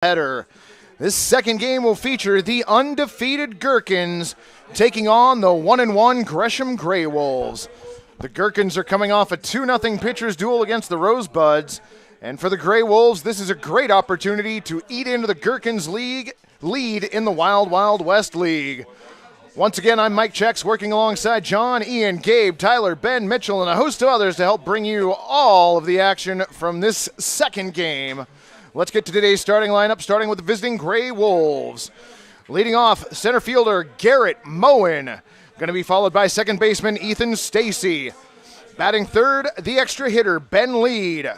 Header. This second game will feature the undefeated Gherkins taking on the 1-1 Gresham GreyWolves. The Gherkins are coming off a 2-0 pitchers duel against the Rosebuds, and for the GreyWolves, this is a great opportunity to eat into the Gherkins lead in the Wild Wild West League. Once again, I'm Mike Chex, working alongside John, Ian, Gabe, Tyler, Ben, Mitchell, and a host of others to help bring you all of the action from this second game. Let's get to today's starting lineup, starting with the visiting GreyWolves. Leading off, center fielder Garrett Moen. Going to be followed by second baseman Ethan Stacy. Batting third, the extra hitter Ben Lead.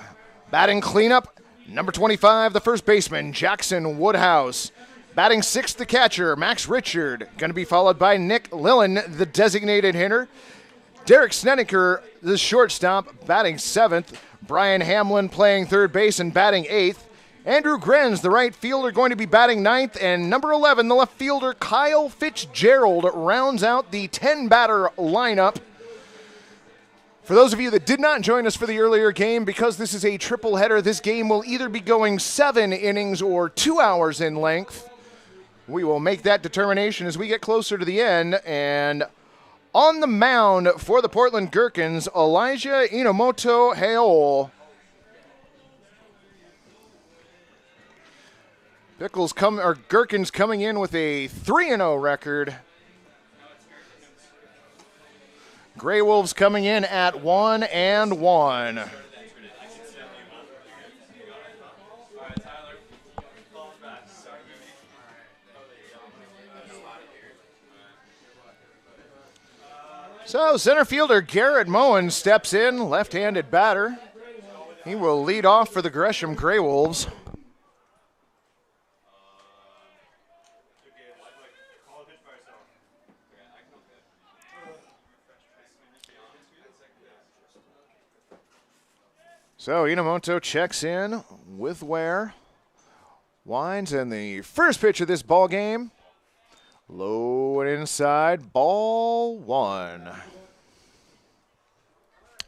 Batting cleanup, number 25, the first baseman Jackson Woodhouse. Batting sixth, the catcher Max Richard. Going to be followed by Nick Lillen, the designated hitter. Derek Snedeker, the shortstop, batting seventh. Brian Hamlin playing third base and batting eighth. Andrew Grenz, the right fielder, going to be batting ninth, and number 11, the left fielder, Kyle Fitzgerald, rounds out the 10-batter lineup. For those of you that did not join us for the earlier game, because this is a triple header, this game will either be going 7 innings or 2 hours in length. We will make that determination as we get closer to the end, and on the mound for the Portland Gherkins, Elijah Inomoto Heol. Gherkins coming in with a 3-0 record. GreyWolves coming in at 1-1. So center fielder Garrett Moen steps in, left-handed batter. He will lead off for the Gresham GreyWolves. So Inomoto checks in with Ware. Winds, and the first pitch of this ball game, low and inside, ball one.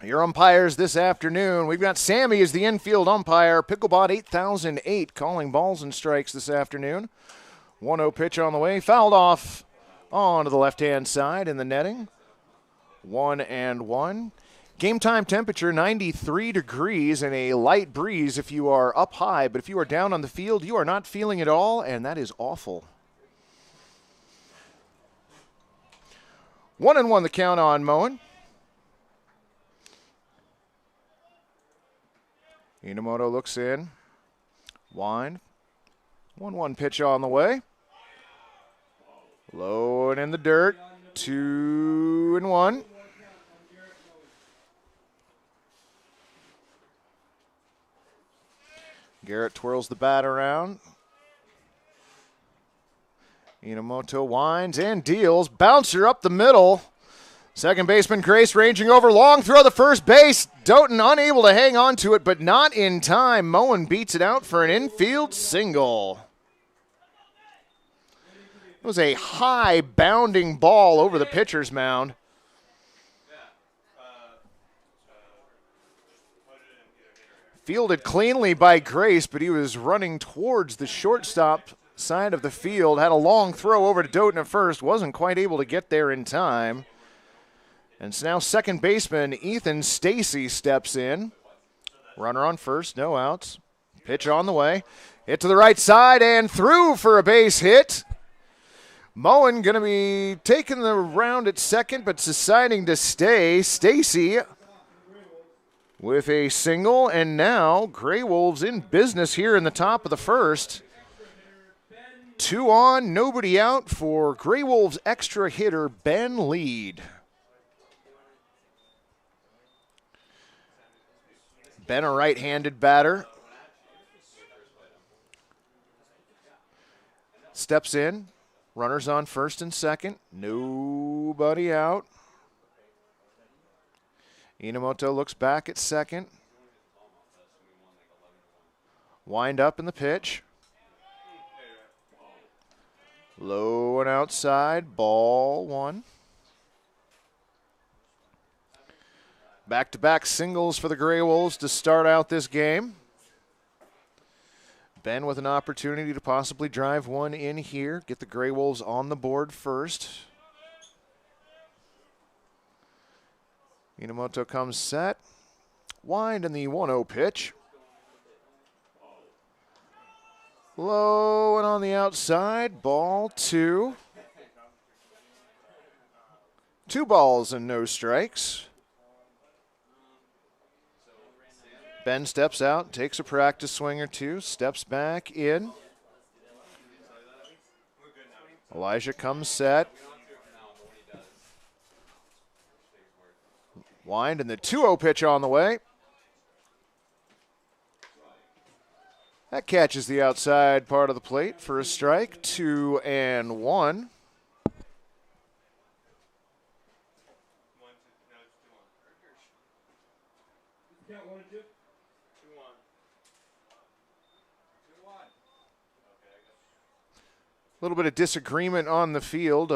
Your umpires this afternoon, we've got Sammy as the infield umpire, Picklebot 8008 calling balls and strikes this afternoon. 1-0 pitch on the way, fouled off onto the left-hand side in the netting. 1-1. Game time temperature 93 degrees and a light breeze if you are up high, but if you are down on the field, you are not feeling it all, and that is awful. 1-1 the count on Moen. Inomoto looks in. Wind. 1-1 pitch on the way. Low and in the dirt. 2-1. Garrett twirls the bat around. Inomoto winds and deals. Bouncer up the middle. Second baseman Grace ranging over. Long throw to first base. Doughton unable to hang on to it, but not in time. Moen beats it out for an infield single. It was a high bounding ball over the pitcher's mound. Fielded cleanly by Grace, but he was running towards the shortstop side of the field. Had a long throw over to Doughton at first. Wasn't quite able to get there in time. And so now second baseman Ethan Stacy steps in. Runner on first, no outs. Pitch on the way. Hit to the right side and through for a base hit. Moen going to be taking the round at second, but deciding to stay. Stacy with a single, and now GreyWolves in business here in the top of the first. 2 on, nobody out for GreyWolves extra hitter Ben Lead. Ben, a right-handed batter. Steps in, runners on first and second, nobody out. Inomoto looks back at second. Wind up in the pitch. Low and outside, ball one. Back-to-back singles for the GreyWolves to start out this game. Ben with an opportunity to possibly drive one in here, get the GreyWolves on the board first. Inamoto comes set. Wind in the 1-0 pitch. Low and on the outside, ball 2. 2 balls and no strikes. Ben steps out, takes a practice swing or two, steps back in. Elijah comes set. Wind and the 2-0 pitch on the way. That catches the outside part of the plate for a strike. 2-1. A little bit of disagreement on the field.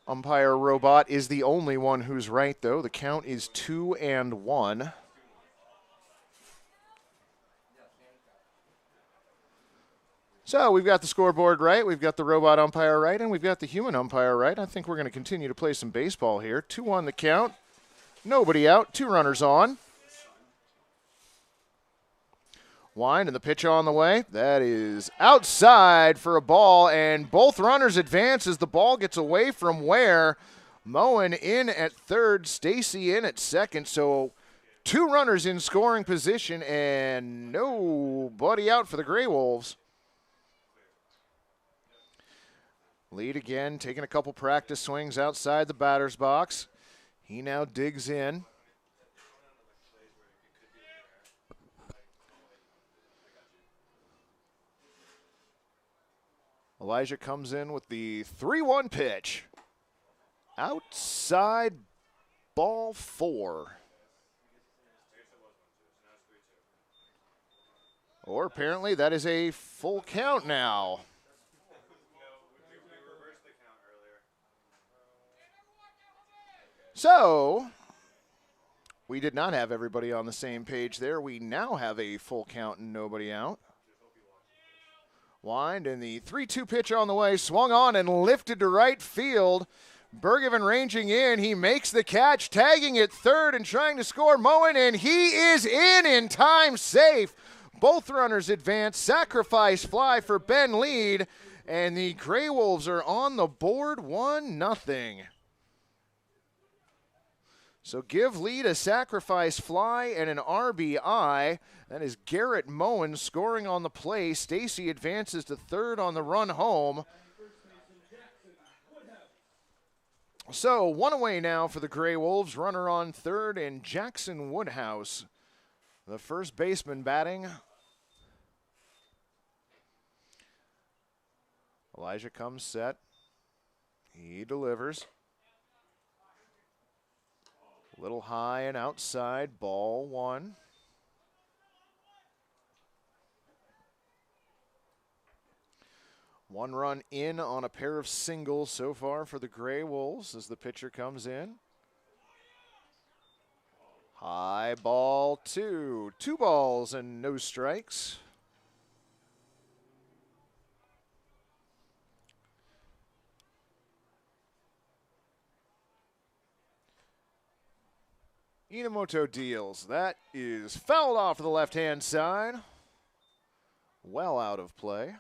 Umpire Robot is the only one who's right, though. The count is 2-1. So we've got the scoreboard right, we've got the robot umpire right, and we've got the human umpire right. I think we're going to continue to play some baseball here. 2-1 the count. Nobody out. 2 runners on. Wind and the pitch on the way. That is outside for a ball, and both runners advance as the ball gets away from Ware. Moen in at third, Stacy in at second. So 2 runners in scoring position and nobody out for the GreyWolves. Lead again, taking a couple practice swings outside the batter's box. He now digs in. Elijah comes in with the 3-1 pitch. Outside, ball 4. Or apparently that is a full count now. So, we did not have everybody on the same page there. We now have a full count and nobody out. Wind and the 3-2 pitch on the way, swung on and lifted to right field. Bergevin ranging in, he makes the catch, tagging at third and trying to score Moen, and he is in time, safe. Both runners advance, sacrifice fly for Ben lead, and the GreyWolves are on the board 1-0. So give lead a sacrifice fly and an RBI. That is Garrett Moen scoring on the play. Stacy advances to third on the run home. So 1 away now for the GreyWolves. Runner on third and Jackson Woodhouse, the first baseman, batting. Elijah comes set. He delivers. A little high and outside, ball 1. One run in on a pair of singles so far for the GreyWolves as the pitcher comes in. High, ball 2. 2 balls and no strikes. Inamoto deals. That is fouled off to the left-hand side. Well out of play.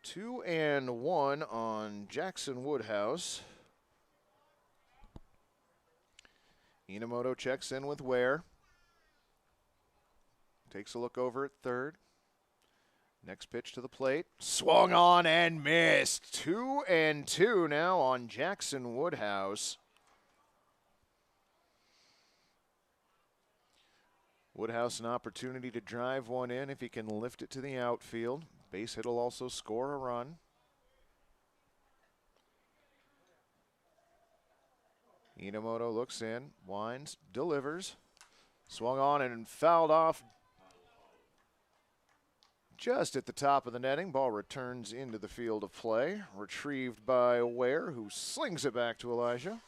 Two and 1 on Jackson Woodhouse. Inamoto checks in with Ware. Takes a look over at third. Next pitch to the plate. Swung on and missed. 2-2 now on Jackson Woodhouse. Woodhouse an opportunity to drive one in if he can lift it to the outfield. Base hit will also score a run. Inamoto looks in, winds, delivers. Swung on and fouled off just at the top of the netting. Ball returns into the field of play. Retrieved by Ware, who slings it back to Elijah.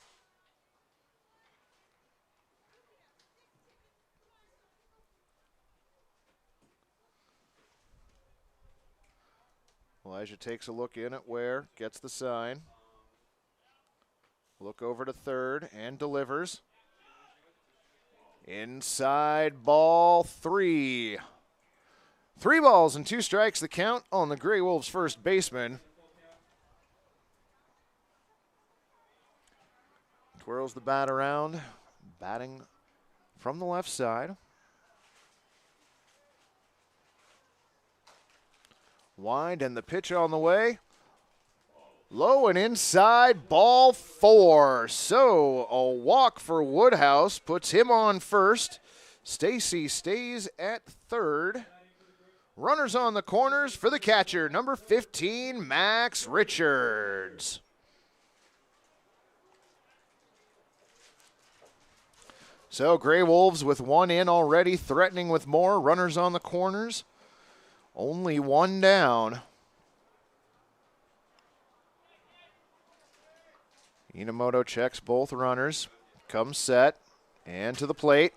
Elijah takes a look in at Ware, gets the sign. Look over to third and delivers. Inside ball 3. 3 balls and 2 strikes, the count on the Grey Wolves first baseman. Twirls the bat around, batting from the left side. Wind and the pitch on the way. Low and inside, ball 4. So a walk for Woodhouse puts him on first. Stacy stays at third. Runners on the corners for the catcher, number 15, Max Richards. So Grey Wolves with 1 in already, threatening with more. Runners on the corners. Only 1 down. Inamoto checks both runners. Comes set. And to the plate.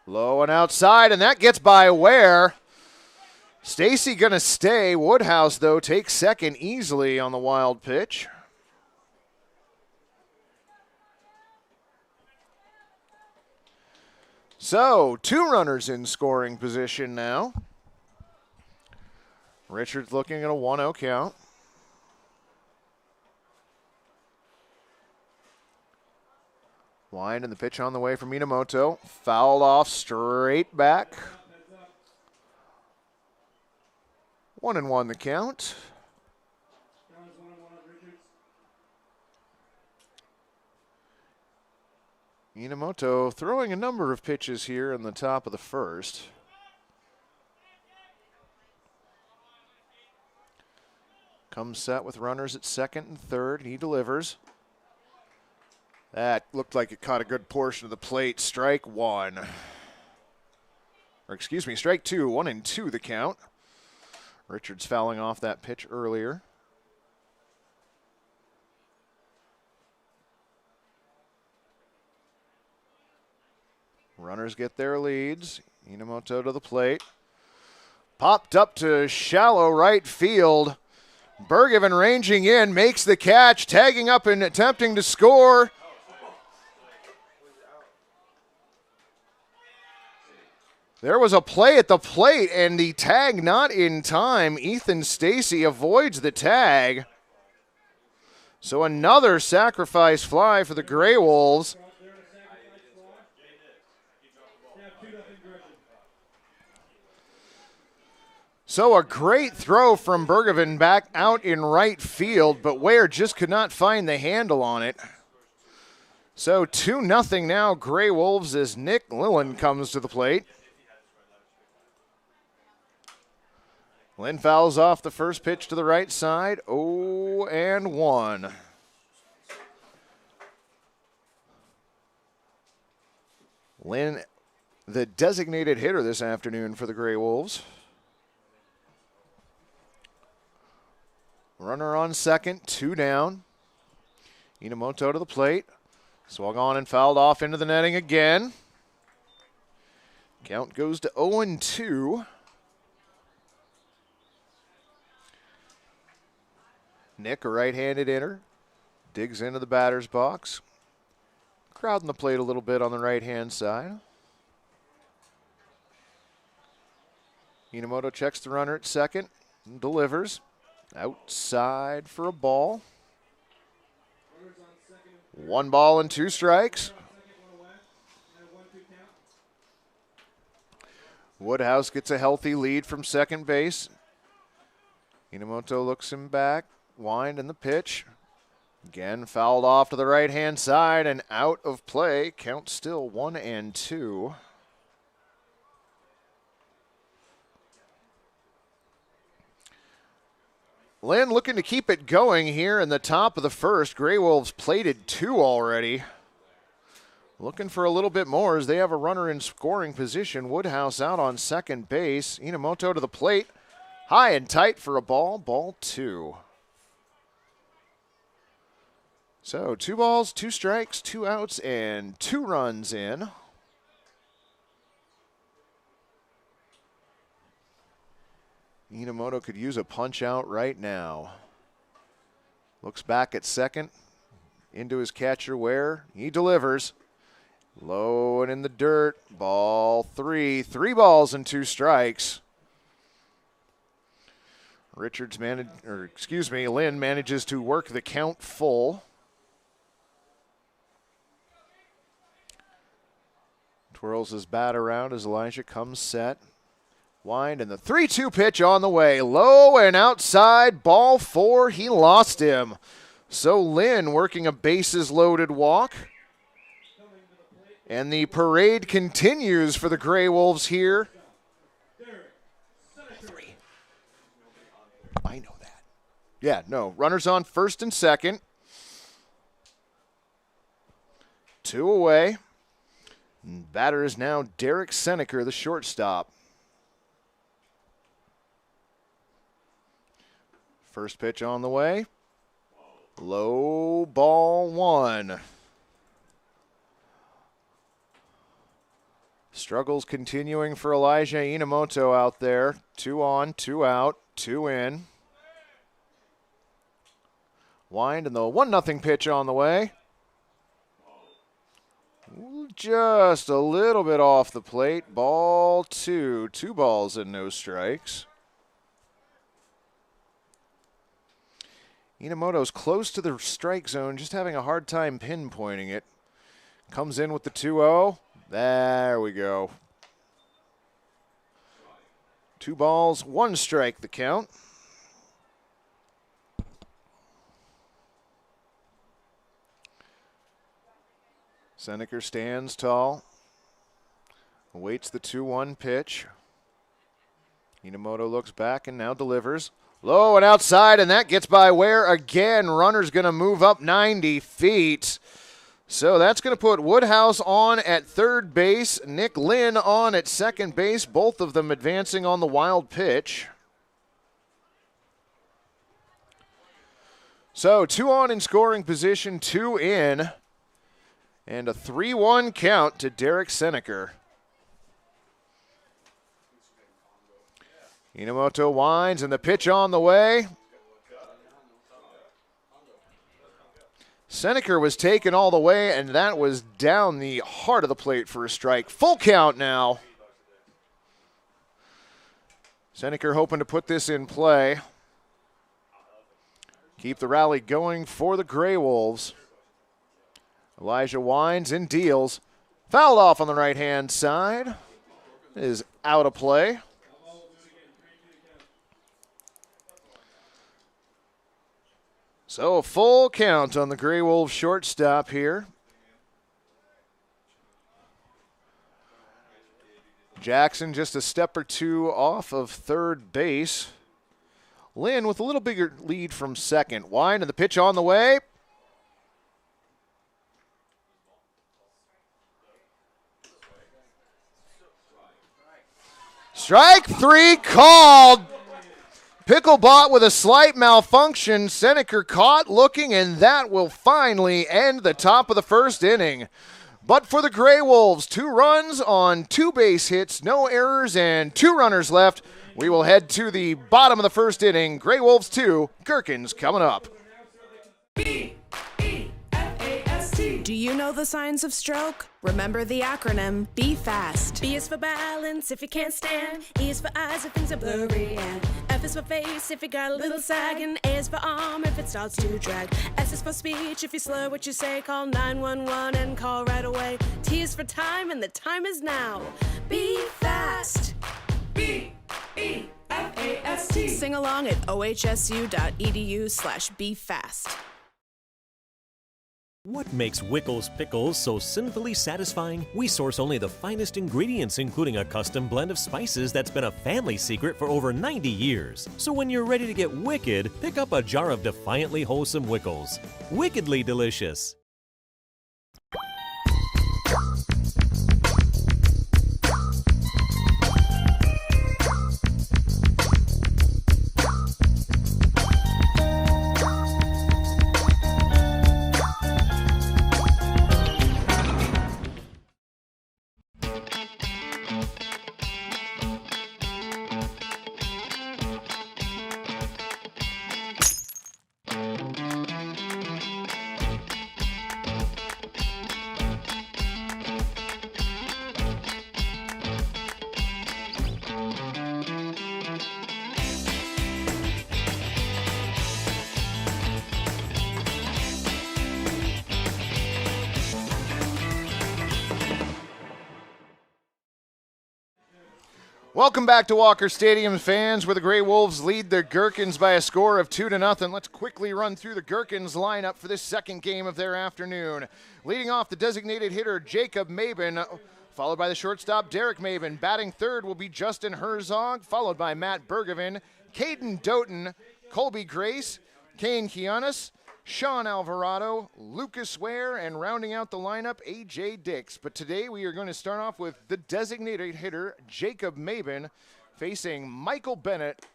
Low and outside, and that gets by Ware. Stacy going to stay. Woodhouse, though, takes second easily on the wild pitch. So, 2 runners in scoring position now. Richards looking at a 1-0 count. Wind and the pitch on the way from Inamoto. Fouled off straight back. 1-1 the count. Inamoto throwing a number of pitches here in the top of the first. Comes set with runners at second and third. He delivers. That looked like it caught a good portion of the plate. Strike 1. Or excuse me, strike 2. 1-2 the count. Richards fouling off that pitch earlier. Runners get their leads. Inamoto to the plate. Popped up to shallow right field. Bergevin ranging in, makes the catch, tagging up and attempting to score. There was a play at the plate, and the tag not in time. Ethan Stacy avoids the tag. So another sacrifice fly for the Grey Wolves. So a great throw from Bergevin back out in right field, but Ware just could not find the handle on it. So 2-0 now Grey Wolves as Nick Lillen comes to the plate. Lynn fouls off the first pitch to the right side. 0-1. Lynn, the designated hitter this afternoon for the Grey Wolves. Runner on second, 2 down. Inamoto to the plate. Swung on and fouled off into the netting again. Count goes to 0-2. Nick, a right-handed hitter, digs into the batter's box. Crowding the plate a little bit on the right-hand side. Inamoto checks the runner at second and delivers. Outside for a ball. 1 ball and 2 strikes. Woodhouse gets a healthy lead from second base. Inamoto looks him back. Wind and the pitch. Again, fouled off to the right-hand side and out of play. Count still 1-2. Lynn looking to keep it going here in the top of the first. Grey Wolves plated 2 already. Looking for a little bit more as they have a runner in scoring position. Woodhouse out on second base. Inamoto to the plate. High and tight for a ball. Ball 2. So 2 balls, 2 strikes, 2 outs, and 2 runs in. Inamoto could use a punch out right now. Looks back at second. Into his catcher Ware. He delivers. Low and in the dirt. Ball 3. 3 balls and 2 strikes. Lynn manages to work the count full. Twirls his bat around as Elijah comes set. Wind and the 3-2 pitch on the way. Low and outside. Ball 4. He lost him. So Lynn working a bases loaded walk. And the parade continues for the GreyWolves here. 3. I know that. Yeah, no. Runners on first and second. 2 away. Batter is now Derek Seneker, the shortstop. First pitch on the way. Low, ball 1. Struggles continuing for Elijah Inamoto out there. 2 on, 2 out, 2 in. Wind and the 1-0 pitch on the way. Just a little bit off the plate. Ball 2. 2 balls and no strikes. Inamoto's close to the strike zone, just having a hard time pinpointing it. Comes in with the 2-0. There we go. 2 balls, 1 strike the count. Seneker stands tall. Awaits the 2-1 pitch. Inamoto looks back and now delivers. Low and outside, and that gets by Ware again. Runner's going to move up 90 feet. So that's going to put Woodhouse on at third base, Nick Lynn on at second base, both of them advancing on the wild pitch. So 2 on in scoring position, 2 in, and a 3-1 count to Derek Seneker. Inamoto winds, and the pitch on the way. Seneker was taken all the way, and that was down the heart of the plate for a strike. Full count now. Seneker hoping to put this in play. Keep the rally going for the GreyWolves. Elijah winds and deals. Fouled off on the right-hand side. It is out of play. So a full count on the GreyWolves shortstop here. Jackson just a step or 2 off of third base. Lynn with a little bigger lead from second. Wind and the pitch on the way. Strike 3 called. Picklebot with a slight malfunction. Seneker caught, looking, and that will finally end the top of the first inning. But for the GreyWolves, 2 runs on 2 base hits, no errors, and 2 runners left. We will head to the bottom of the first inning. GreyWolves 2, Gherkins coming up. Do you know the signs of stroke? Remember the acronym, Be Fast. B is for balance if you can't stand. E is for eyes if things are blurry. And F is for face if you got a little sag. And A is for arm if it starts to drag. S is for speech if you slur what you say. Call 911 and call right away. T is for time and the time is now. Be fast. B-E-F-A-S-T. Sing along at ohsu.edu/BeFast. What makes Wickles Pickles so sinfully satisfying? We source only the finest ingredients, including a custom blend of spices that's been a family secret for over 90 years. So when you're ready to get wicked, pick up a jar of defiantly wholesome Wickles. Wickedly delicious. Welcome back to Walker Stadium, fans, where the Grey Wolves lead the Gherkins by a score of 2-0. Let's quickly run through the Gherkins lineup for this second game of their afternoon. Leading off, the designated hitter, Jacob Mabin, followed by the shortstop, Derek Mabin. Batting third will be Justin Herzog, followed by Matt Bergevin, Caden Doughton, Colby Grace, Kane Kianis, Sean Alvarado, Lucas Ware, and rounding out the lineup, A.J. Dix. But today we are going to start off with the designated hitter, Jacob Mabin, facing Michael Bennett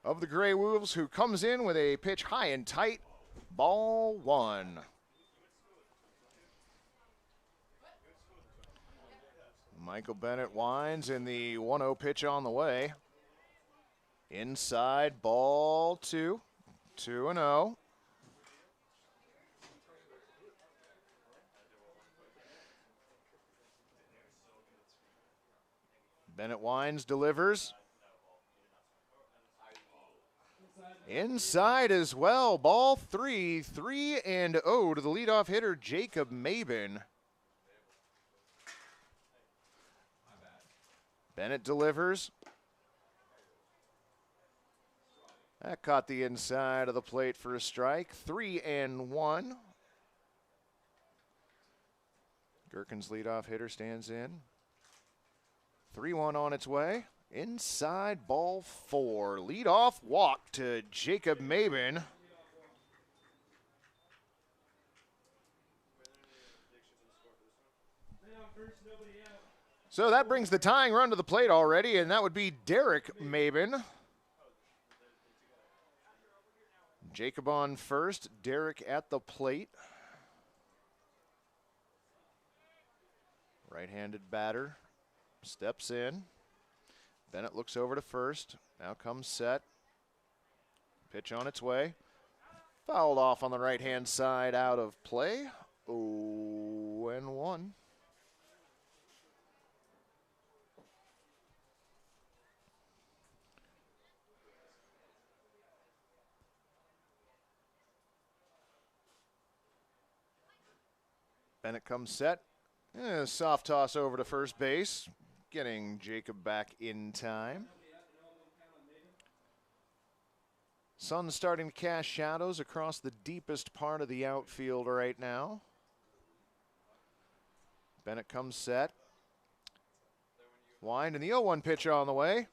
of the Grey Wolves, who comes in with a pitch high and tight, ball one. Michael Bennett winds in the 1-0 pitch on the way. Inside, ball two, 2-0. Bennett winds, delivers. Inside as well, ball three, 3-0 to the leadoff hitter, Jacob Mabin. Bennett delivers. That caught the inside of the plate for a strike, 3-1. Gherkins leadoff hitter stands in. 3-1 on its way. Inside, ball four. Leadoff walk to Jacob Mabin. So that brings the tying run to the plate already, and that would be Derek Mabin. Jacob on first, Derek at the plate. Right-handed batter. Steps in. Bennett looks over to first. Now comes set. Pitch on its way. Fouled off on the right-hand side, out of play. 0-1. Bennett comes set. Soft toss over to first base, getting Jacob back in time. Sun starting to cast shadows across the deepest part of the outfield right now. Bennett comes set. Wind and the 0-1 pitch on the way.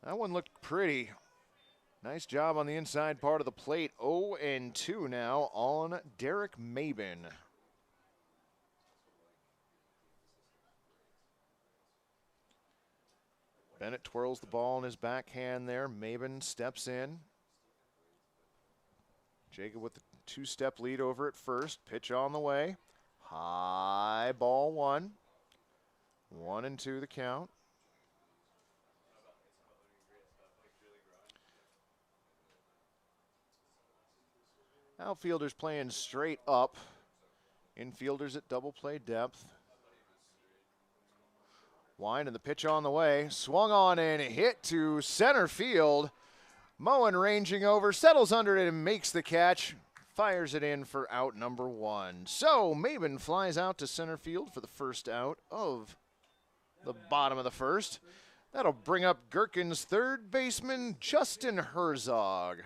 That one looked pretty. Nice job on the inside part of the plate. 0-2 now on Derek Mabin. Bennett twirls the ball in his backhand there. Mabin steps in. Jacob with the two-step lead over at first. Pitch on the way. High, ball one. 1-2 the count. Outfielders playing straight up. Infielders at double play depth. Wind and the pitch on the way. Swung on and hit to center field. Moen ranging over, settles under it and makes the catch. Fires it in for out number one. So Mabin flies out to center field for the first out of the bottom of the first. That'll bring up Gherkins' third baseman, Justin Herzog.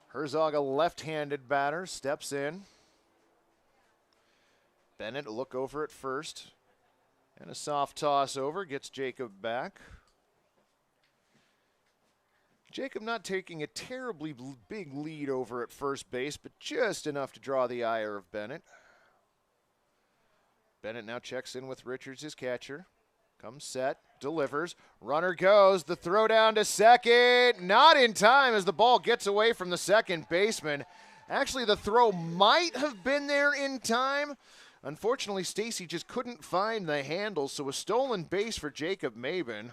Herzog, a left-handed batter, steps in. Bennett, a look over at first. And a soft toss over, gets Jacob back. Jacob not taking a terribly big lead over at first base, but just enough to draw the ire of Bennett. Bennett now checks in with Richards, his catcher. Comes set, delivers, runner goes, the throw down to second, not in time as the ball gets away from the second baseman. Actually, the throw might have been there in time. Unfortunately, Stacy just couldn't find the handle, so a stolen base for Jacob Mabin.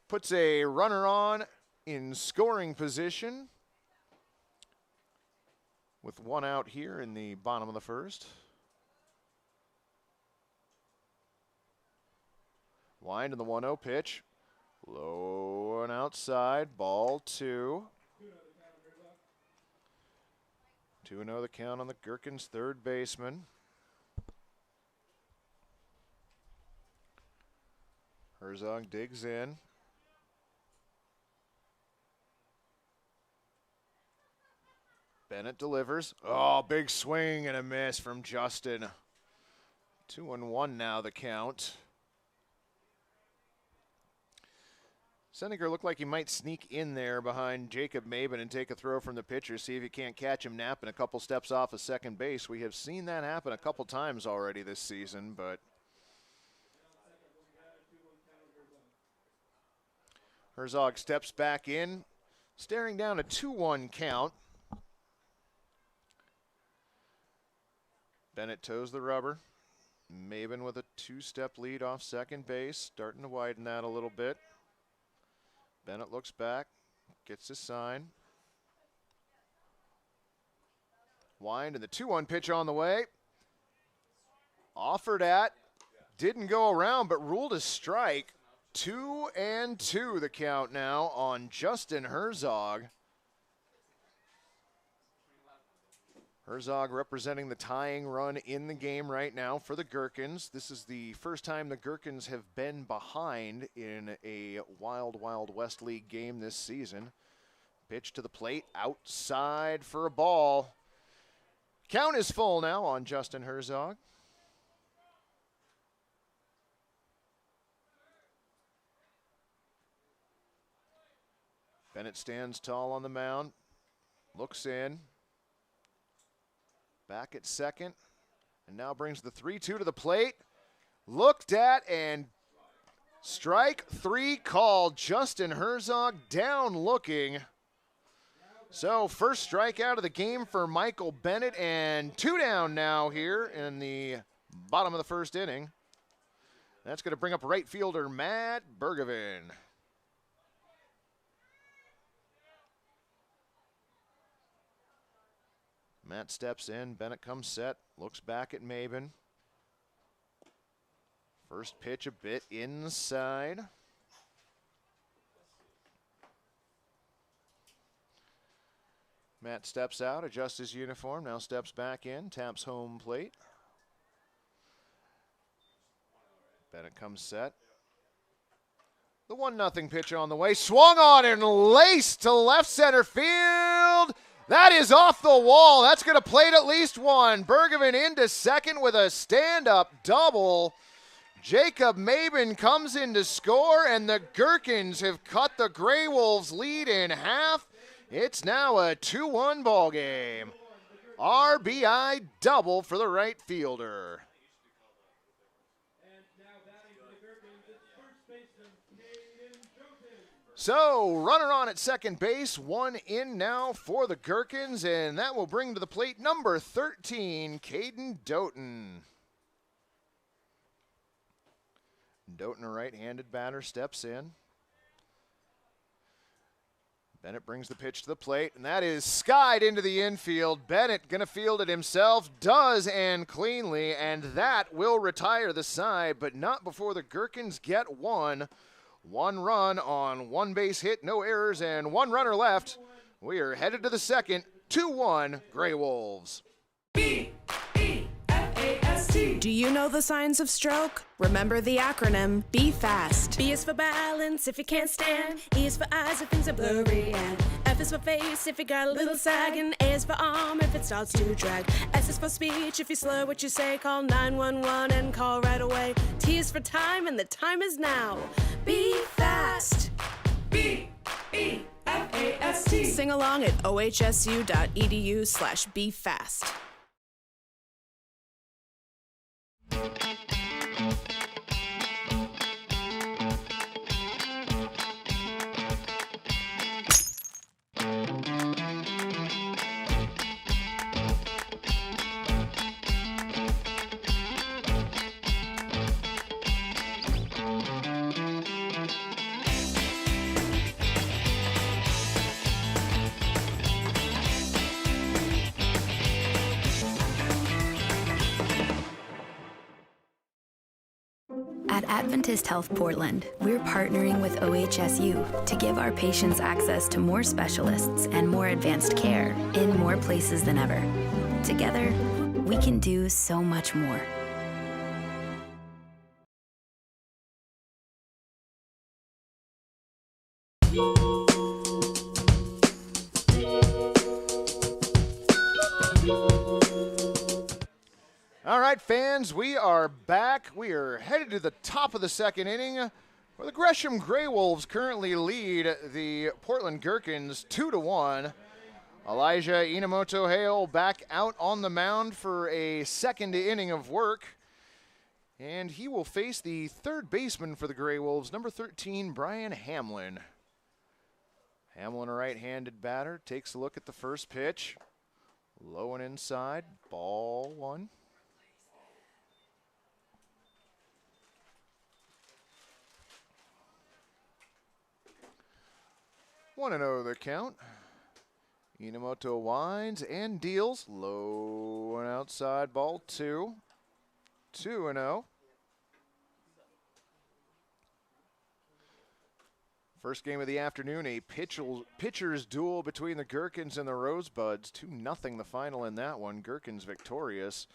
Puts a runner on in scoring position with one out here in the bottom of the first. Wind in the 1-0 pitch. Low and outside, ball two. 2-0 the count on the Gherkins third baseman. Herzog digs in. Bennett delivers. Oh, big swing and a miss from Justin. 2-1 now the count. Senegar looked like he might sneak in there behind Jacob Maben and take a throw from the pitcher, see if he can't catch him napping a couple steps off of second base. We have seen that happen a couple times already this season, but Herzog steps back in, staring down a 2-1 count. Bennett toes the rubber. Maben with a two-step lead off second base, starting to widen that a little bit. Bennett looks back, gets his sign. Wind and the 2-1 pitch on the way. Offered at, didn't go around, but ruled a strike. 2-2 the count now on Justin Herzog. Herzog representing the tying run in the game right now for the Gherkins. This is the first time the Gherkins have been behind in a Wild Wild West League game this season. Pitch to the plate, outside for a ball. Count is full now on Justin Herzog. Bennett stands tall on the mound, looks in. Back at second, and now brings the 3-2 to the plate. Looked at, and strike three called. Justin Herzog down looking. So first strikeout of the game for Michael Bennett, and 2 down now here in the bottom of the first inning. That's going to bring up right fielder Matt Bergevin. Matt steps in, Bennett comes set, looks back at Maben. First pitch a bit inside. Matt steps out, adjusts his uniform, now steps back in, taps home plate. Bennett comes set. The 1-0 pitch on the way, swung on and laced to left center field. That is off the wall. That's going to plate at least one. Bergevin into second with a stand-up double. Jacob Maben comes in to score, and the Gherkins have cut the GreyWolves lead in half. It's now a 2-1 ball game. RBI double for the right fielder. So, runner on at second base, one in now for the Gherkins, and that will bring to the plate number 13, Caden Doughton. Doughton, a right-handed batter, steps in. Bennett brings the pitch to the plate, and that is skied into the infield. Bennett going to field it himself, does, and cleanly, and that will retire the side, but not before the Gherkins get one. 1 run on 1 base hit, no errors, and 1 runner left. We are headed to the second, 2-1 GreyWolves. B-E-F-A-S-T. Do you know the signs of stroke? Remember the acronym B FAST. B is for balance if you can't stand. E is for eyes if things are blurry, and F is for face if you got a little sag, and A is for arm if it starts to drag. S is for speech if you slur what you say. Call 911 and call right away. T is for time, and the time is now. Be fast. B-E-F-A-S-T. Sing along at ohsu.edu/BeFast. At Adventist Health Portland, we're partnering with OHSU to give our patients access to more specialists and more advanced care in more places than ever. Together, we can do so much more. All right, fans, we are back. We are headed to the top of the second inning, where the Gresham GreyWolves currently lead the Portland Gherkins 2-1. Elijah Inamoto Hale back out on the mound for a second inning of work, and he will face the third baseman for the GreyWolves, number 13, Brian Hamlin. Hamlin, a right-handed batter, takes a look at the first pitch. Low and inside, ball one. 1-0 the count. Inamoto winds and deals. Low and outside, ball two. 2-0. First game of the afternoon, a pitcher's duel between the Gherkins and the Rosebuds. 2-0 the final in that one. Gherkins victorious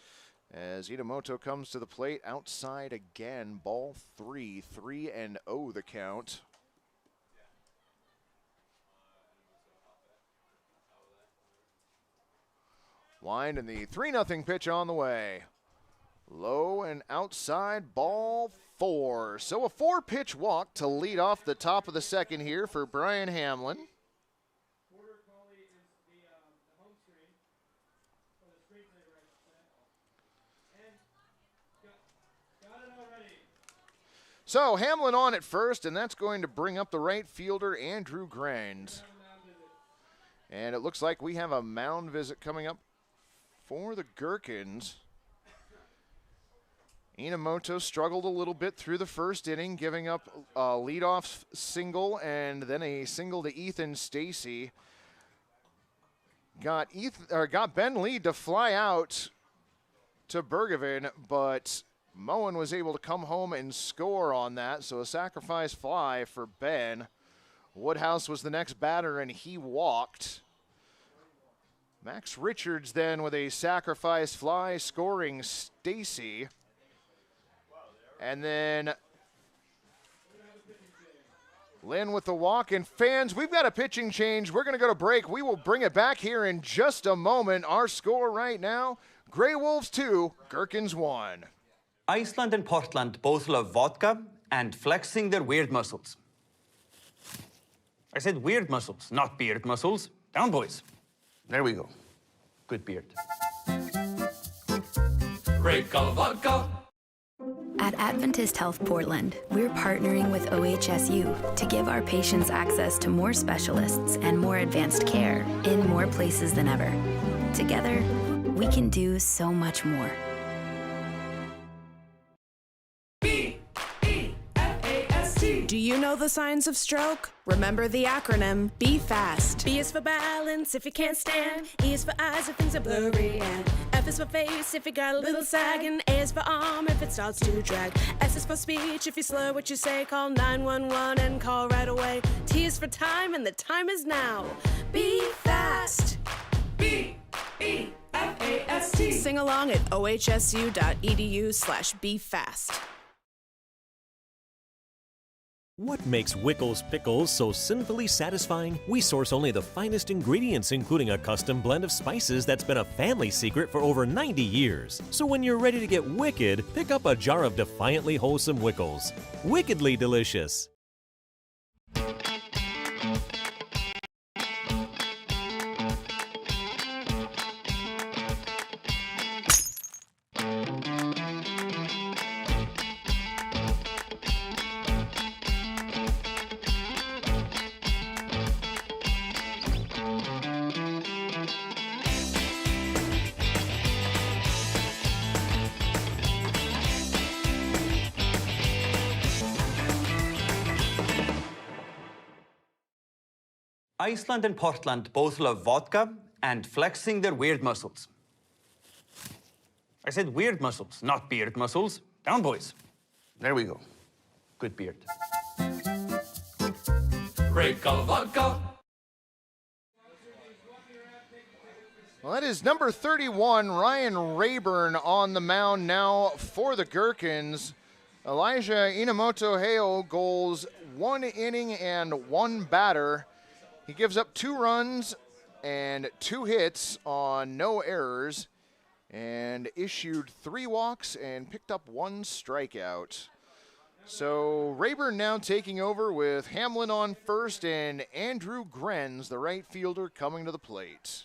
as Inamoto comes to the plate outside again. Ball 3. 3-0 the count. Wind and the 3-0 pitch on the way. Low and outside, ball 4. So a 4-pitch walk to lead off the top of the second here for Brian Hamlin. So Hamlin on at first, and that's going to bring up the right fielder, Andrew Gherkins. And it looks like we have a mound visit coming up for the Gherkins. Inamoto struggled a little bit through the first inning, giving up a leadoff single and then a single to Ethan Stacy. Got Ben Lee to fly out to Bergevin, but Moen was able to come home and score on that, so a sacrifice fly for Ben. Woodhouse was the next batter, and he walked. Max Richards then with a sacrifice fly, scoring Stacy. And then Lynn with the walk. And fans, we've got a pitching change. We're going to go to break. We will bring it back here in just a moment. Our score right now, GreyWolves 2, Gherkins 1. Iceland and Portland both love vodka and flexing their weird muscles. I said weird muscles, not beard muscles. Down, boys. There we go. Good beard. Great color vodka. At Adventist Health Portland, we're partnering with OHSU to give our patients access to more specialists and more advanced care in more places than ever. Together, we can do so much more. Do you know the signs of stroke? Remember the acronym Be Fast. B is for balance if you can't stand. E is for eyes if things are blurry. And F is for face if you got a little sag. And A is for arm if it starts to drag. S is for speech if you slur what you say. Call 911 and call right away. T is for time and the time is now. Be fast. B-E-F-A-S-T. Sing along at ohsu.edu/befast. What makes Wickles pickles so sinfully satisfying? We source only the finest ingredients, including a custom blend of spices that's been a family secret for over 90 years. So when you're ready to get wicked, pick up a jar of defiantly wholesome Wickles. Wickedly delicious. Iceland and Portland both love vodka and flexing their weird muscles. I said weird muscles, not beard muscles. Down, boys. There we go. good beard. Great color vodka. Well, that is number 31, Ryan Rayburn, on the mound now for the Gherkins. Elijah Inamoto-Heo goals 1 inning and 1 batter. He gives up 2 runs and 2 hits on no errors and issued 3 walks and picked up 1 strikeout. So Rayburn now taking over with Hamlin on first and Andrew Gherkins, the right fielder, coming to the plate.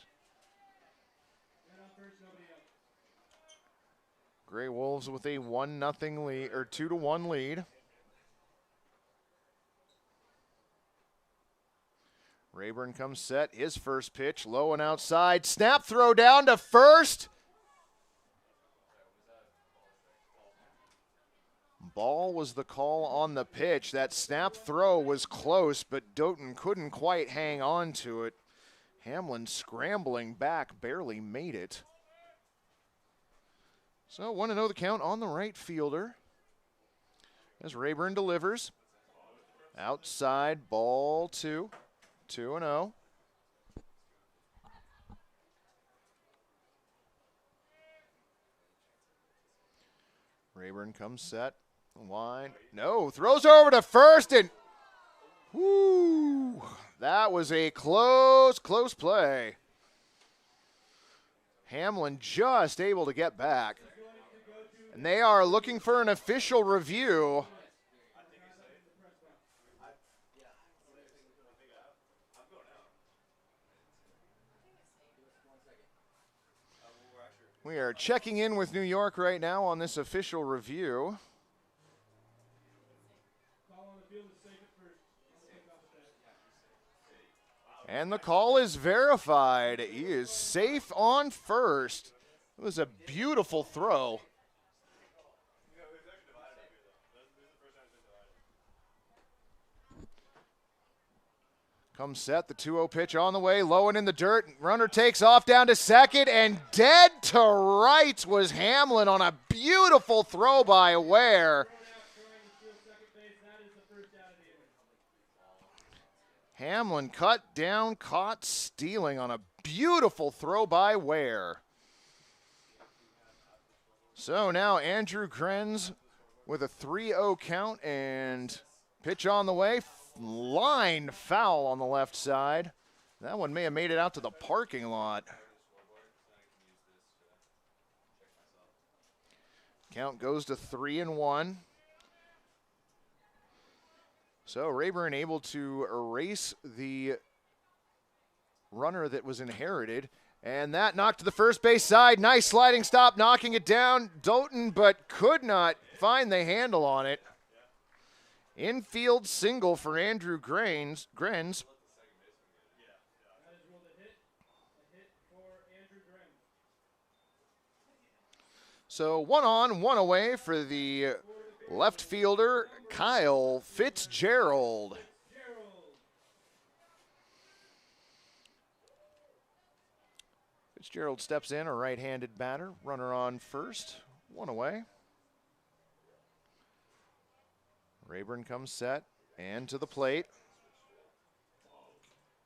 Grey Wolves with a 1-0 lead, or 2-1 lead. Rayburn comes set, his first pitch, low and outside. Snap throw down to first. Ball was the call on the pitch. That snap throw was close, but Doughton couldn't quite hang on to it. Hamlin scrambling back, barely made it. So 1-0 the count on the right fielder as Rayburn delivers. Outside, ball 2, 2-0. Rayburn comes set, line, no, throws over to first and, whoo, that was a close play. Hamlin just able to get back. And they are looking for an official review. We are checking in with New York right now on this official review. And the call is verified. He is safe on first. It was a beautiful throw. Comes set, the 2-0 pitch on the way, low and in the dirt. Runner takes off down to second, and dead to right was Hamlin on a beautiful throw by Ware. Hamlin cut down, caught stealing on a beautiful throw by Ware. So now Andrew Gherkins with a 3-0 count and pitch on the way. Line foul on the left side. That one may have made it out to the parking lot. Count goes to 3-1. So Rayburn able to erase the runner that was inherited. And that knocked to the first base side. Nice sliding stop, knocking it down. Doughton, but could not find the handle on it. Infield single for Andrew Gherkins. So 1 on, 1 away for the left fielder, Kyle Fitzgerald. Fitzgerald steps in, a right-handed batter. Runner on first, 1 away. Rayburn comes set and to the plate.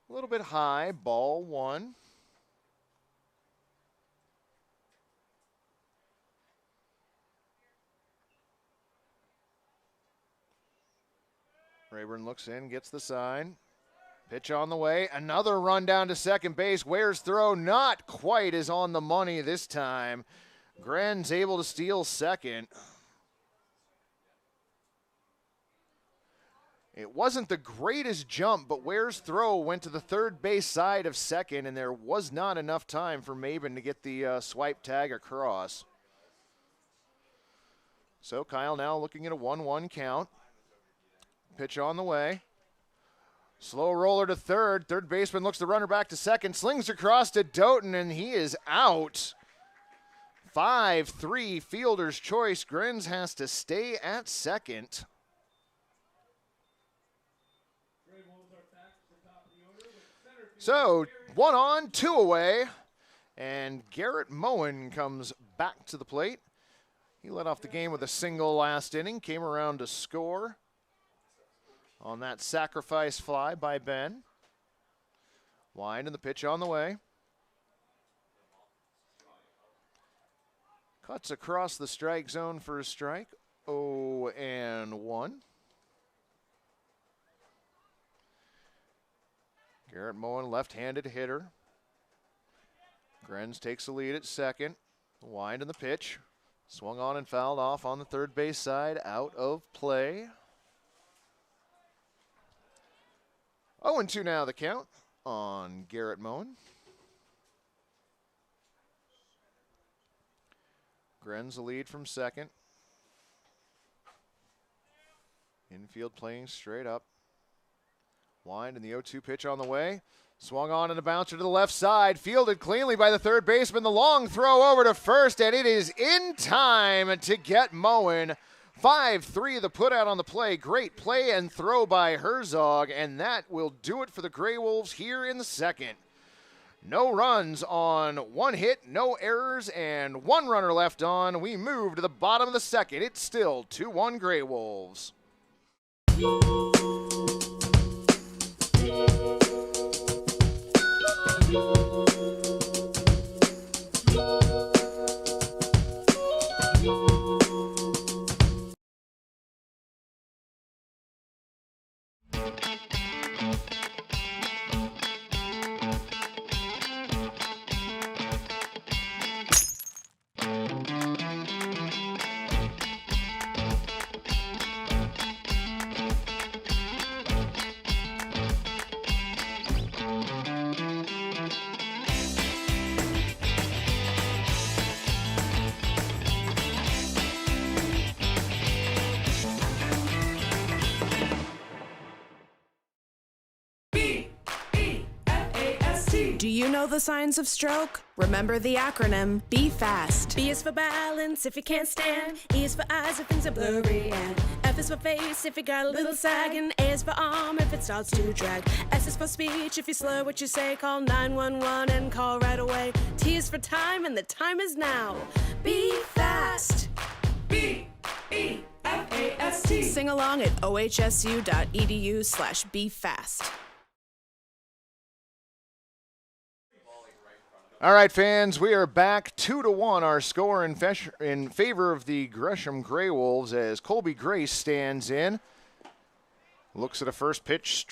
A little bit high, ball 1. Rayburn looks in, gets the sign. Pitch on the way, another run down to second base. Ware's throw not quite as on the money this time. Gren's able to steal second. It wasn't the greatest jump, but Ware's throw went to the third base side of second, and there was not enough time for Maben to get the swipe tag across. So Kyle now looking at a 1-1 count. Pitch on the way. Slow roller to third. Third baseman looks the runner back to second. Slings across to Doughton, and he is out. 5-3 fielder's choice. Gherkins has to stay at second. So 1 on, 2 away, and Garrett Moen comes back to the plate. He led off the game with a single last inning, came around to score. on that sacrifice fly by Ben. Wind and the pitch on the way. Cuts across the strike zone for a strike. 0-1. Garrett Moen, left-handed hitter. Gherkins takes the lead at second. Wind in the pitch. Swung on and fouled off on the third base side. Out of play. 0-2 now the count on Garrett Moen. Gherkins the lead from second. Infield playing straight up. Wind and the 0-2 pitch on the way. Swung on and a bouncer to the left side. Fielded cleanly by the third baseman. The long throw over to first, and it is in time to get Moen. 5-3 the putout on the play. Great play and throw by Herzog, and that will do it for the Grey Wolves here in the second. No runs on one hit, no errors, and one runner left on. We move to the bottom of the second. It's still 2-1 Grey Wolves. Do you know the signs of stroke? Remember the acronym, be fast. B is for balance if you can't stand. E is for eyes if things are blurry. And F is for face if you got a little sag. And A is for arm if it starts to drag. S is for speech if you slur what you say. Call 911 and call right away. T is for time and the time is now. Be fast. B-E-F-A-S-T. Sing along at ohsu.edu/befast. All right, fans, we are back 2-1. Our score in favor of the Gresham GreyWolves as Colby Grace stands in. Looks at a first pitch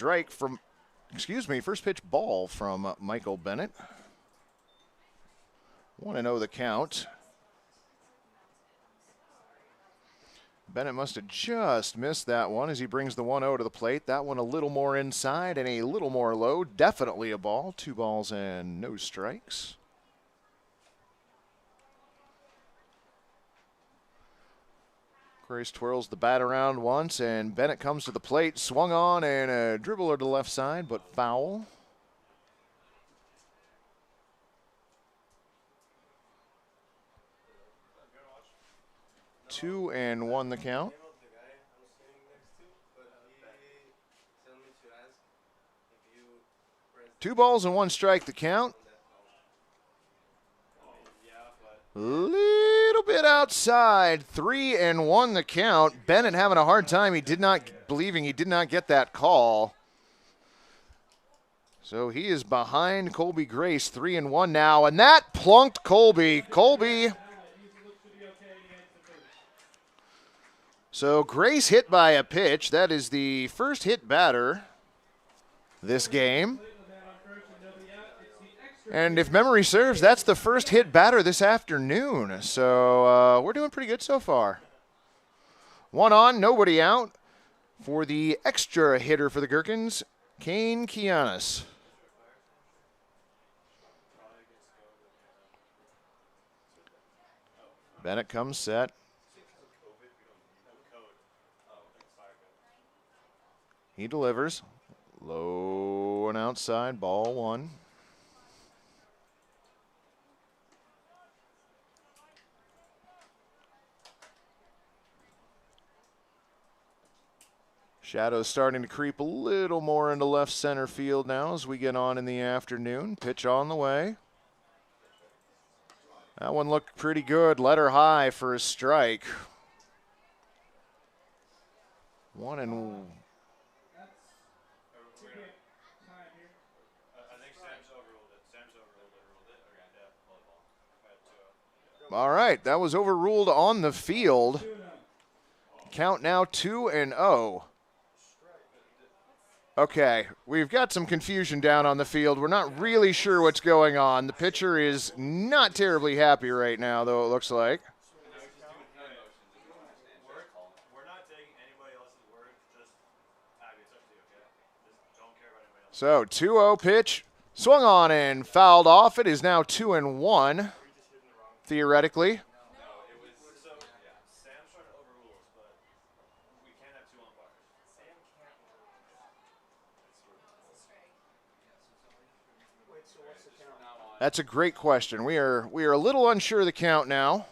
ball from Michael Bennett. 1-0 the count. Bennett must have just missed that one as he brings the 1-0 to the plate. That one a little more inside and a little more low. Definitely a ball. 2 balls and no strikes. Grace twirls the bat around once, and Bennett comes to the plate. Swung on and a dribbler to the left side, but foul. Two and one the count. 2 balls and 1 strike the count. Little bit outside. 3-1 the count. Bennett having a hard time. He did not get that call. So he is behind Colby Grace. 3-1 now, and that plunked Colby. So Grace hit by a pitch. That is the first hit batter this game. And if memory serves, that's the first hit batter this afternoon. So we're doing pretty good so far. 1 on, nobody out for the extra hitter for the Gherkins, Kane Kianis. Bennett comes set. He delivers. Low and outside, ball 1. Shadows starting to creep a little more into left center field now as we get on in the afternoon. Pitch on the way. That one looked pretty good. Letter high for a strike. 1-1 All right, that was overruled on the field. Count now 2-0. Okay, we've got some confusion down on the field. We're not really sure what's going on. The pitcher is not terribly happy right now, though, it looks like. So 2-0 pitch, swung on and fouled off. It is now 2-1, theoretically. That's a great question. We are a little unsure of the count now.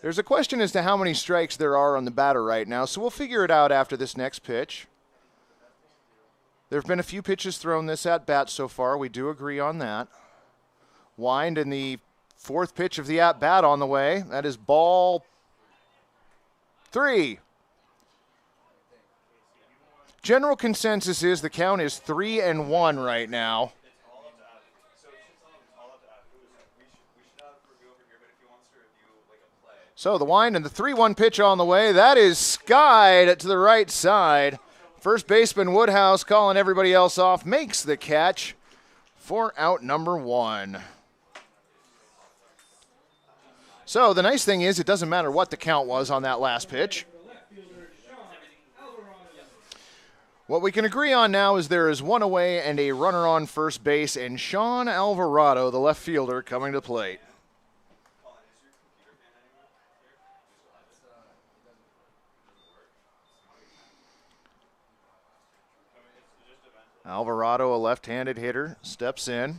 There's a question as to how many strikes there are on the batter right now, so we'll figure it out after this next pitch. There have been a few pitches thrown this at bat so far. We do agree on that. Wind in the fourth pitch of the at bat on the way. That is ball 3. General consensus is the count is 3-1 right now. So the wind and the 3-1 pitch on the way. That is skied to the right side. First baseman Woodhouse calling everybody else off. Makes the catch for out number 1. So the nice thing is it doesn't matter what the count was on that last pitch. What we can agree on now is there is one away and a runner on first base, and Sean Alvarado, the left fielder, coming to the plate. Alvarado, a left-handed hitter, steps in.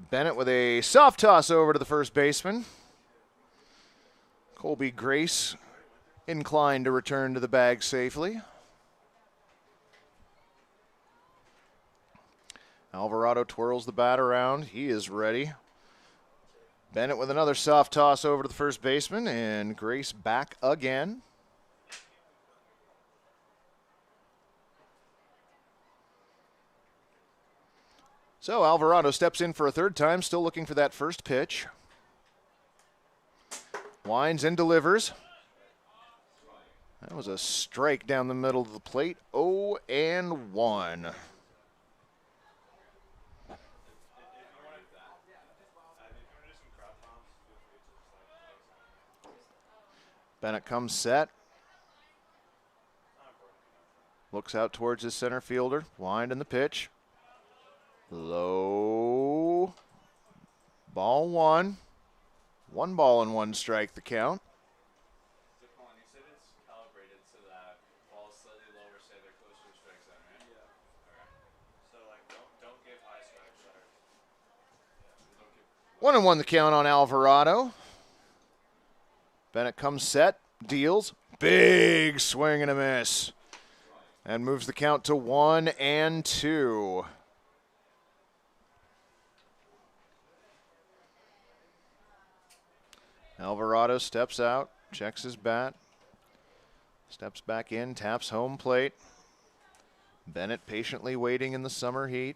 Bennett with a soft toss over to the first baseman. Colby Grace inclined to return to the bag safely. Alvarado twirls the bat around. He is ready. Bennett with another soft toss over to the first baseman, and Grace back again. So Alvarado steps in for a third time, still looking for that first pitch. Winds and delivers. That was a strike down the middle of the plate. 0-1. Bennett comes set. Looks out towards his center fielder. Wind in the pitch. Low. Ball 1. 1 ball and 1 strike the count. One and 1 the count on Alvarado. Bennett comes set, deals, big swing and a miss, and moves the count to 1-2. Alvarado steps out, checks his bat, steps back in, taps home plate. Bennett patiently waiting in the summer heat.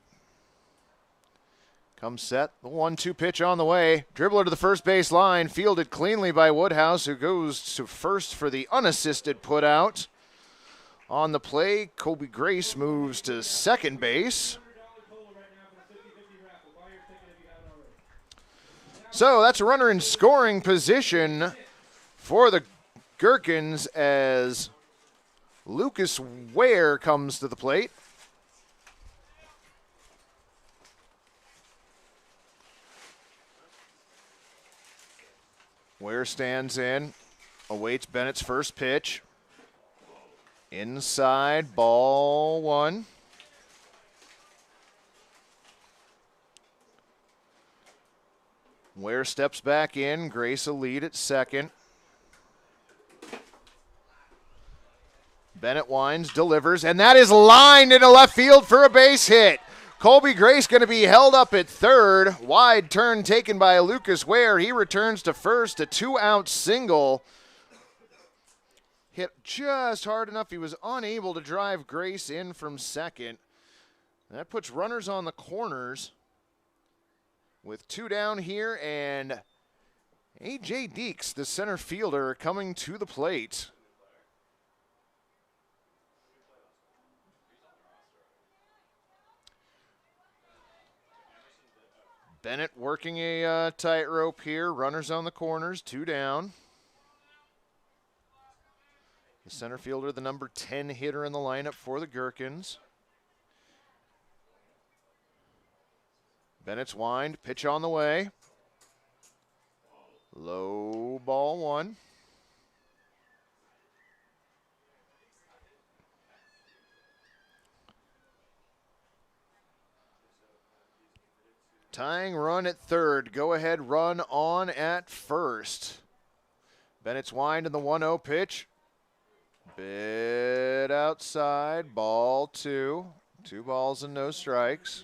Comes set, the 1-2 pitch on the way. Dribbler to the first base line, fielded cleanly by Woodhouse, who goes to first for the unassisted putout. On the play, Colby Grace moves to second base. So that's a runner in scoring position for the Gherkins as Lucas Ware comes to the plate. Ware stands in, awaits Bennett's first pitch. Inside, ball 1. Ware steps back in, Grace a lead at second. Bennett winds, delivers, and that is lined into left field for a base hit. Colby Grace going to be held up at third. Wide turn taken by Lucas Ware. He returns to first, a 2-out single. Hit just hard enough. He was unable to drive Grace in from second. That puts runners on the corners with 2 down here, and A.J. Deeks, the center fielder, coming to the plate. Bennett working a tightrope here. Runners on the corners, 2 down. The center fielder, the number 10 hitter in the lineup for the Gherkins. Bennett's wind, pitch on the way. Low ball 1. Tying run at third. Go ahead run on at first. Bennett's wind in the 1-0 pitch. Bit outside. Ball 2. 2 balls and no strikes.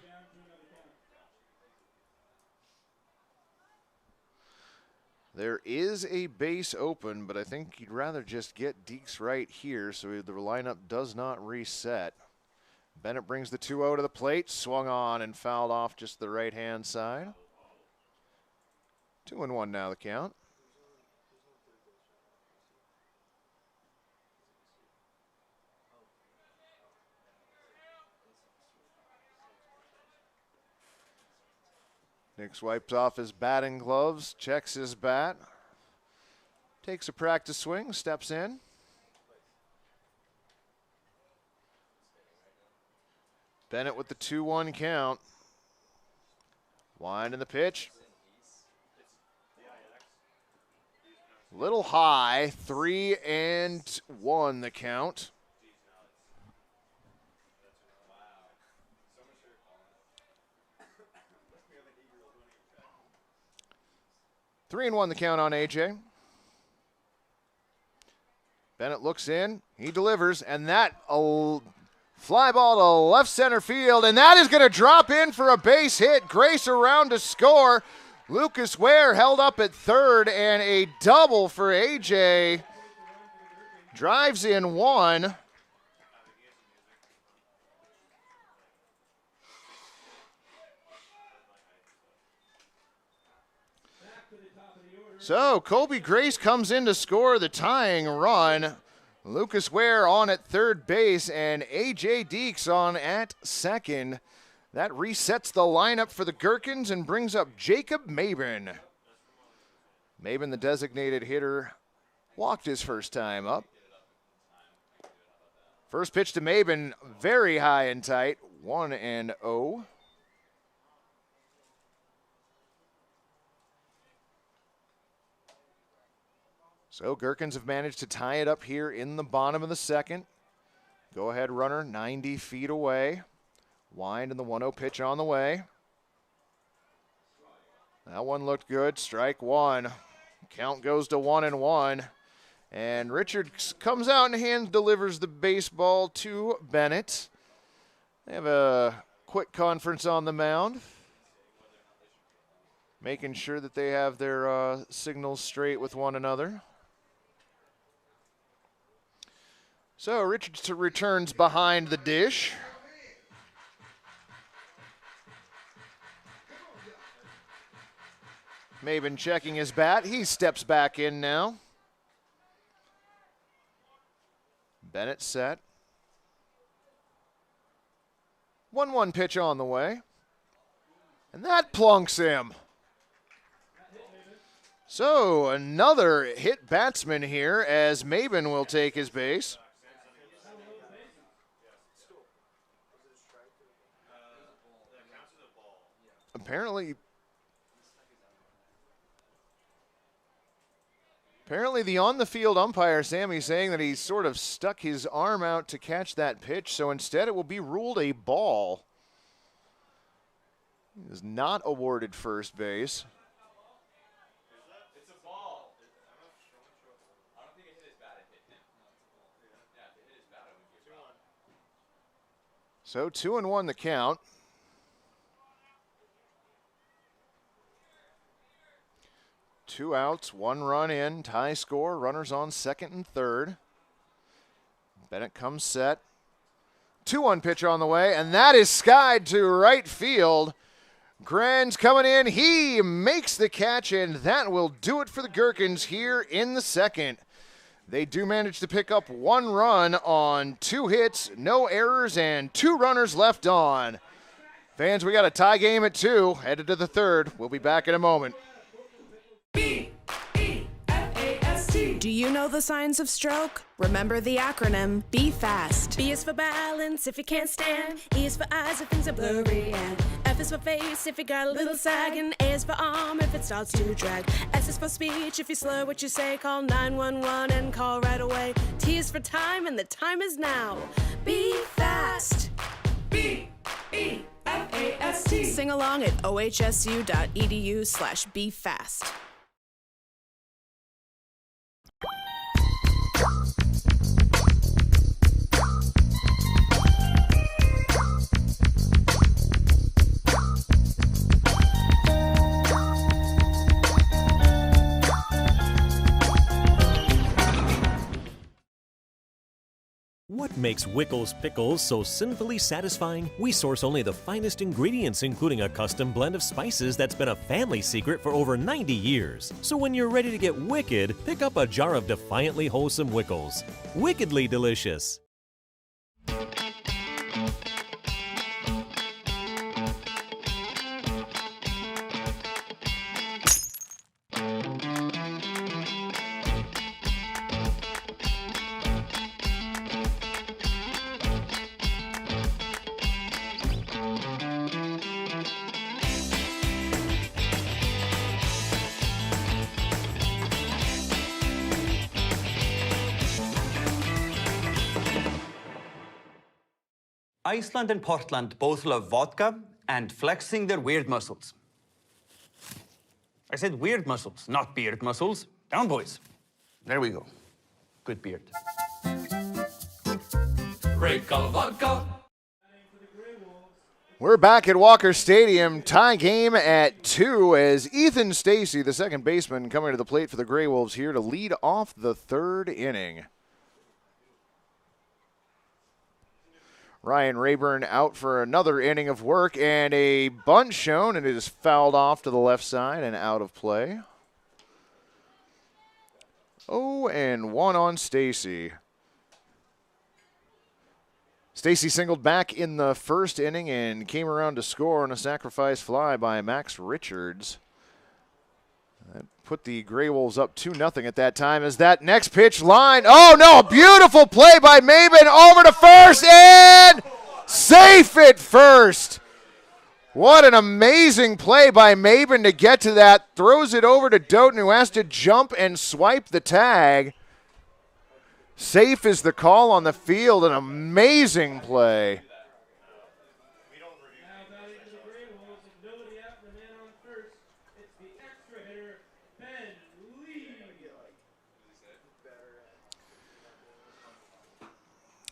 There is a base open, but I think you'd rather just get Deeks right here so the lineup does not reset. Bennett brings the 2-0 to the plate, swung on and fouled off just the right-hand side. 2-1 now the count. Nix wipes off his batting gloves, checks his bat, takes a practice swing, steps in. Bennett with the 2-1 count. Wind in the pitch. Little high, 3-1 the count. Three and one the count on AJ. Bennett looks in, he delivers, and that fly ball to left center field, and that is going to drop in for a base hit. Grace around to score. Lucas Ware held up at third, and a double for AJ. Drives in 1. So Colby Grace comes in to score the tying run. Lucas Ware on at third base and A.J. Deeks on at second. That resets the lineup for the Gherkins and brings up Jacob Maben. Maben, the designated hitter, walked his first time up. First pitch to Maben, very high and tight, 1-0. So Gherkins have managed to tie it up here in the bottom of the second. Go ahead runner 90 feet away. Wind in the 1-0 pitch on the way. That one looked good. Strike 1. Count goes to 1-1. And Richards comes out and hand delivers the baseball to Bennett. They have a quick conference on the mound, making sure that they have their signals straight with one another. So Richards returns behind the dish. Maben checking his bat. He steps back in now. Bennett set. 1-1 pitch on the way. And that plunks him. So another hit batsman here as Maben will take his base. Apparently the on-the-field umpire, Sammy, saying that he sort of stuck his arm out to catch that pitch, so instead it will be ruled a ball. He is not awarded first base. It's a ball. I'm not sure. I don't think it hit his bat. It hit him. Yeah, if it hit his bat, it would be a foul. So 2-1 the count. 2 outs, 1 run in, tie score, runners on second and third. Bennett comes set. 2-1 pitch on the way, and that is skied to right field. Gran's coming in. He makes the catch, and that will do it for the Gherkins here in the second. They do manage to pick up 1 run on 2 hits, no errors, and 2 runners left on. Fans, we got a tie game at 2, headed to the third. We'll be back in a moment. Do you know the signs of stroke? Remember the acronym Be Fast. B is for balance if you can't stand. E is for eyes if things are blurry. And F is for face if you got a little sag. And A is for arm if it starts to drag. S is for speech if you slur what you say. Call 911 and call right away. T is for time and the time is now. Be fast. B-E-F-A-S-T. Sing along at ohsu.edu/BeFast. What makes Wickles pickles so sinfully satisfying? We source only the finest ingredients, including a custom blend of spices that's been a family secret for over 90 years. So when you're ready to get wicked, pick up a jar of defiantly wholesome Wickles. Wickedly delicious. Iceland and Portland both love vodka and flexing their weird muscles. I said weird muscles, not beard muscles. Down, boys. There we go. Good beard. Great call, vodka. We're back at Walker Stadium. Tie game at 2 as Ethan Stacy, the second baseman, coming to the plate for the GreyWolves here to lead off the third inning. Ryan Rayburn out for another inning of work and a bunt shown, and it is fouled off to the left side and out of play. 0-1 on Stacy. Stacy singled back in the first inning and came around to score on a sacrifice fly by Max Richards. That put the GreyWolves up 2-0 at that time as that next pitch line. Oh, no, a beautiful play by Maben over to first and safe at first. What an amazing play by Maben to get to that. Throws it over to Doughton, who has to jump and swipe the tag. Safe is the call on the field. An amazing play.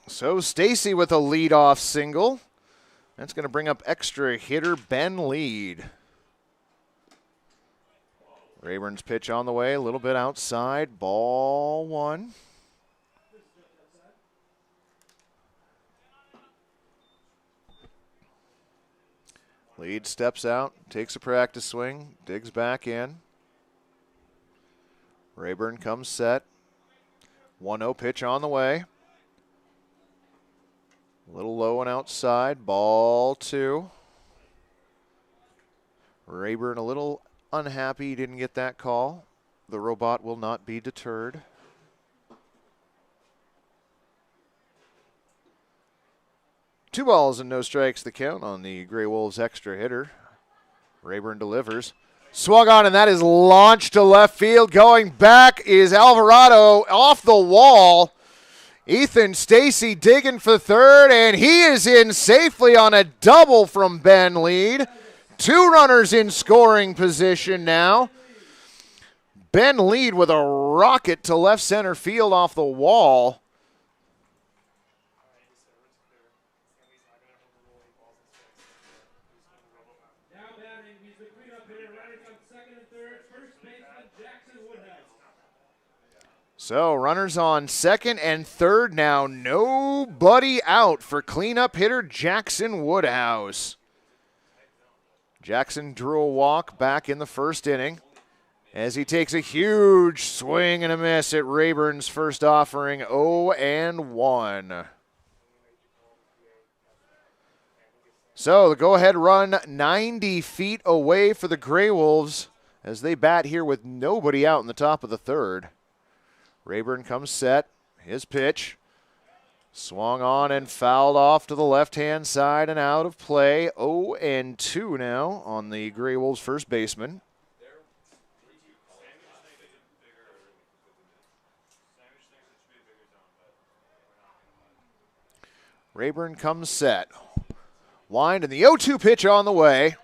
So Stacy with a leadoff single. That's going to bring up extra hitter Ben Lead. Rayburn's pitch on the way, a little bit outside. Ball 1. Lead steps out, takes a practice swing, digs back in. Rayburn comes set. 1-0 pitch on the way. A little low and outside. Ball 2. Rayburn a little unhappy he didn't get that call. The robot will not be deterred. Two balls and no strikes the count on the GreyWolves extra hitter. Rayburn delivers. Swung on, and that is launched to left field. Going back is Alvarado off the wall. Ethan Stacy digging for third, and he is in safely on a double from Ben Lead. 2 runners in scoring position now. Ben Lead with a rocket to left center field off the wall. So runners on second and third now. Nobody out for cleanup hitter Jackson Woodhouse. Jackson drew a walk back in the first inning as he takes a huge swing and a miss at Rayburn's first offering, 0-1. So the go-ahead run 90 feet away for the GreyWolves as they bat here with nobody out in the top of the third. Rayburn comes set, his pitch. Swung on and fouled off to the left-hand side and out of play. 0-2 now on the GreyWolves first baseman. Rayburn comes set. Wind and the 0-2 pitch on the way.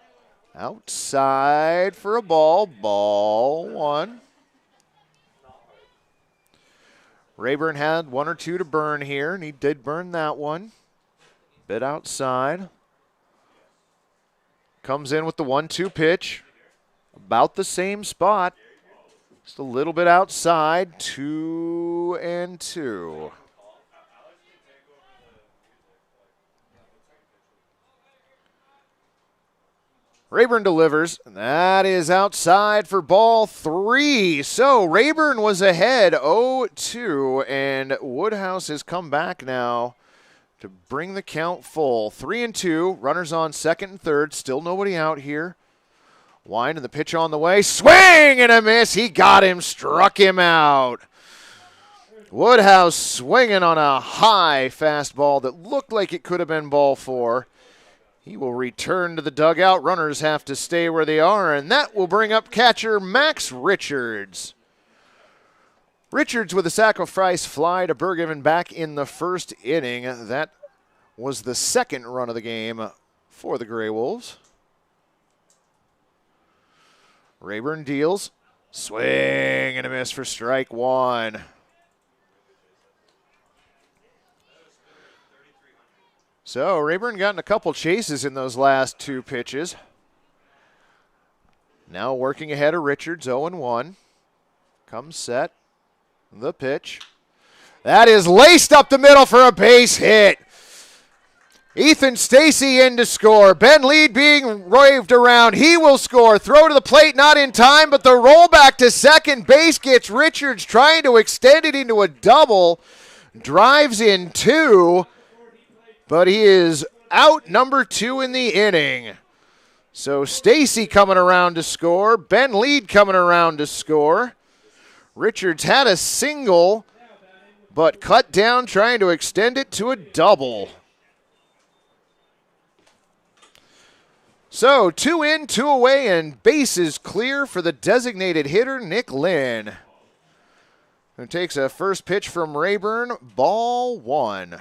Outside for a ball. Ball one. Rayburn had one or two to burn here, and he did burn that one. Bit outside. Comes in with the 1-2 pitch. About the same spot. Just a little bit outside. 2-2. Rayburn delivers. That is outside for ball three. So Rayburn was ahead 0-2, and Woodhouse has come back now to bring the count full. 3-2. Runners on second and third. Still nobody out here. Wind and the pitch on the way. Swing and a miss. He got him, struck him out. Woodhouse swinging on a high fastball that looked like it could have been ball four. He will return to the dugout. Runners have to stay where they are, and that will bring up catcher Max Richards. Richards with a sacrifice fly to Berghaven back in the first inning. That was the second run of the game for the GreyWolves. Rayburn deals. Swing and a miss for strike one. So Rayburn gotten a couple chases in those last two pitches. Now working ahead of Richards, 0-1. Comes set. The pitch. That is laced up the middle for a base hit. Ethan Stacy in to score. Ben Lead being waved around. He will score. Throw to the plate, not in time, but the roll back to second base gets Richards trying to extend it into a double. Drives in two. But he is out number two in the inning. So Stacy coming around to score. Ben Lead coming around to score. Richards had a single, but cut down trying to extend it to a double. So 2 in, 2 away, and bases clear for the designated hitter, Nick Lynn, who takes a first pitch from Rayburn, ball one.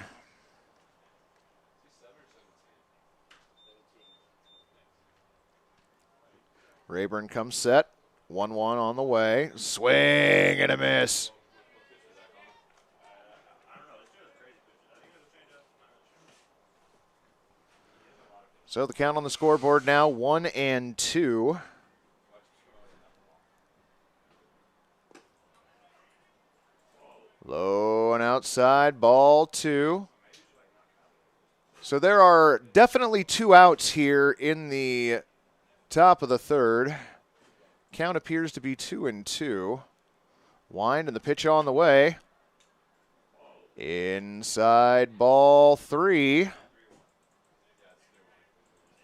Rayburn comes set. 1-1 on the way. Swing and a miss. So the count on the scoreboard now 1-2. Low and outside, ball two. So there are definitely two outs here in the top of the third. Count appears to be 2-2. Wind and the pitch on the way. Inside, ball three.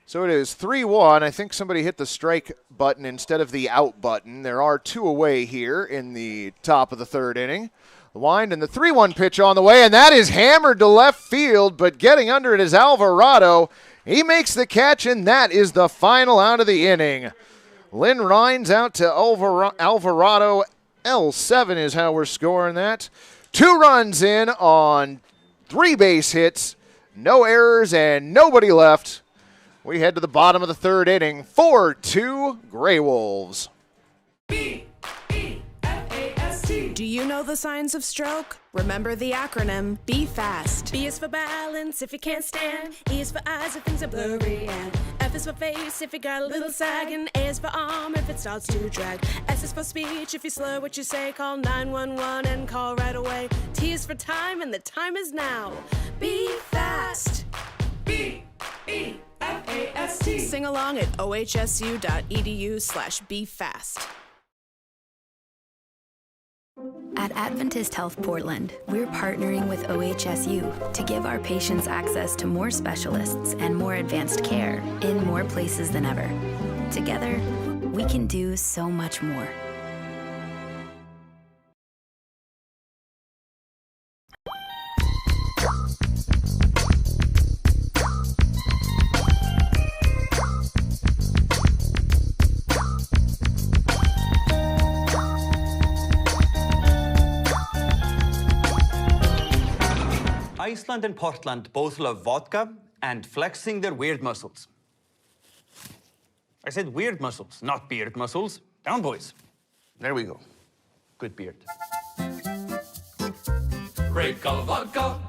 So it is 3-1. I think somebody hit the strike button instead of the out button. There are two away here in the top of the third inning. The wind and the 3-1 pitch on the way, and that is hammered to left field, but getting under it is Alvarado. He makes the catch, and that is the final out of the inning. Lynn Rines out to Alvarado. L7 is how we're scoring that. 2 runs in on 3 base hits, no errors, and nobody left. We head to the bottom of the third inning. 4-2 GreyWolves. B-E-F-A-S-T. Do you know the signs of stroke? Remember the acronym B FAST. B is for balance if you can't stand. E is for eyes if things are blurry. And F is for face if you got a little sag. And A is for arm if it starts to drag. S is for speech if you slur what you say. Call 911 and call right away. T is for time and the time is now. Be fast. B-E-F-A-S-T. Sing along at ohsu.edu/BeFast. At Adventist Health Portland, we're partnering with OHSU to give our patients access to more specialists and more advanced care in more places than ever. Together, we can do so much more. Iceland and Portland both love vodka and flexing their weird muscles. I said weird muscles, not beard muscles. Down, boys. There we go. Good beard. Break a vodka.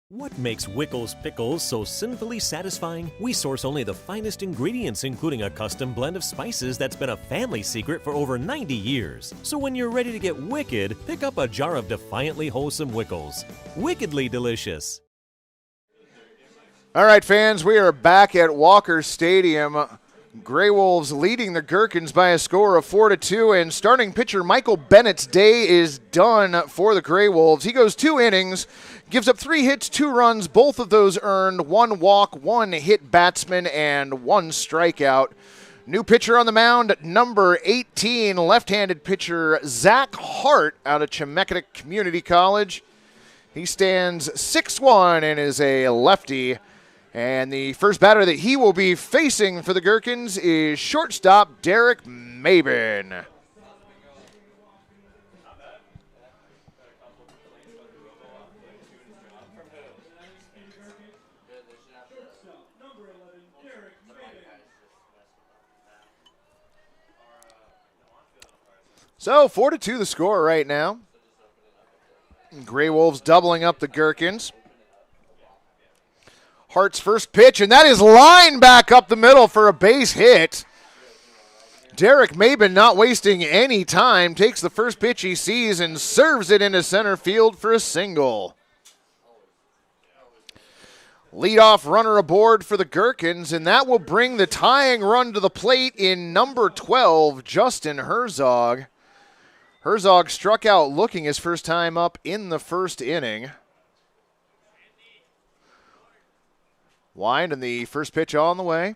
What makes Wickles Pickles so sinfully satisfying? We source only the finest ingredients, including a custom blend of spices that's been a family secret for over 90 years. So when you're ready to get wicked, pick up a jar of defiantly wholesome Wickles. Wickedly delicious. All right, fans, we are back at Walker Stadium. GreyWolves leading the Gherkins by a score of 4-2, and starting pitcher Michael Bennett's day is done for the GreyWolves. He goes 2 innings, gives up 3 hits, 2 runs, both of those earned, 1 walk, 1 hit batsman, and 1 strikeout. New pitcher on the mound, number 18, left-handed pitcher Zach Hart out of Chemeketa Community College. He stands 6'1" and is a lefty. And the first batter that he will be facing for the Gherkins is shortstop Derek Mabin. So 4-2 the score right now. GreyWolves doubling up the Gherkins. Hart's first pitch, and that is lined back up the middle for a base hit. Derek Mabin, not wasting any time, takes the first pitch he sees and serves it into center field for a single. Leadoff runner aboard for the Gherkins, and that will bring the tying run to the plate in number 12, Justin Herzog. Herzog struck out looking his first time up in the first inning. Wind and the first pitch on the way.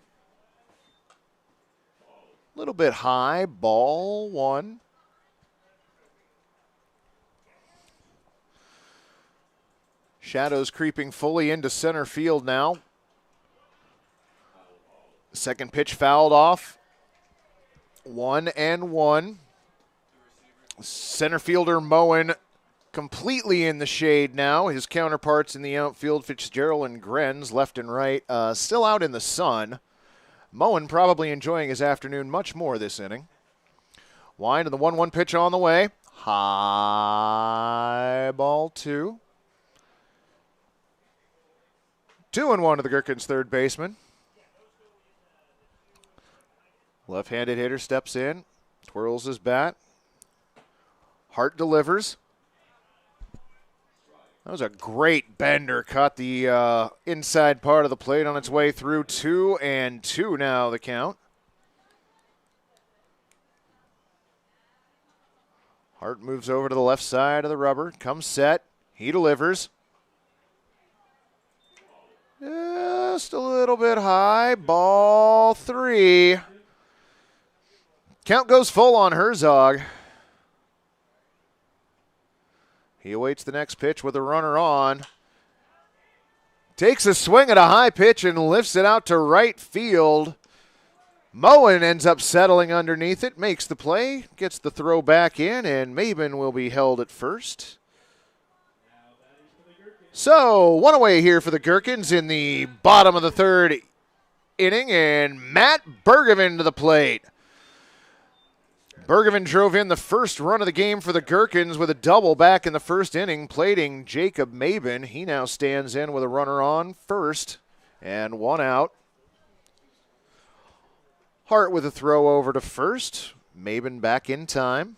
A little bit high, ball 1. Shadows creeping fully into center field now. Second pitch fouled off. 1-1. Center fielder Moen completely in the shade now. His counterparts in the outfield, Fitzgerald and Gherkins, left and right, still out in the sun. Moen probably enjoying his afternoon much more this inning. Wind and the 1-1 pitch on the way. High ball 2. 2-1 to the Gherkins third baseman. Left-handed hitter steps in, twirls his bat. Hart delivers. That was a great bender. Caught the inside part of the plate on its way through. 2-2 now the count. Hart moves over to the left side of the rubber. Comes set. He delivers. Just a little bit high. Ball 3. Count goes full on Herzog. He awaits the next pitch with a runner on. Takes a swing at a high pitch and lifts it out to right field. Moen ends up settling underneath it, makes the play, gets the throw back in, and Mabin will be held at first. So, one away here for the Gherkins in the bottom of the third inning, and Matt Bergevin to the plate. Bergevin drove in the first run of the game for the Gherkins with a double back in the first inning, plating Jacob Maben. He now stands in with a runner on first and one out. Hart with a throw over to first. Maben back in time.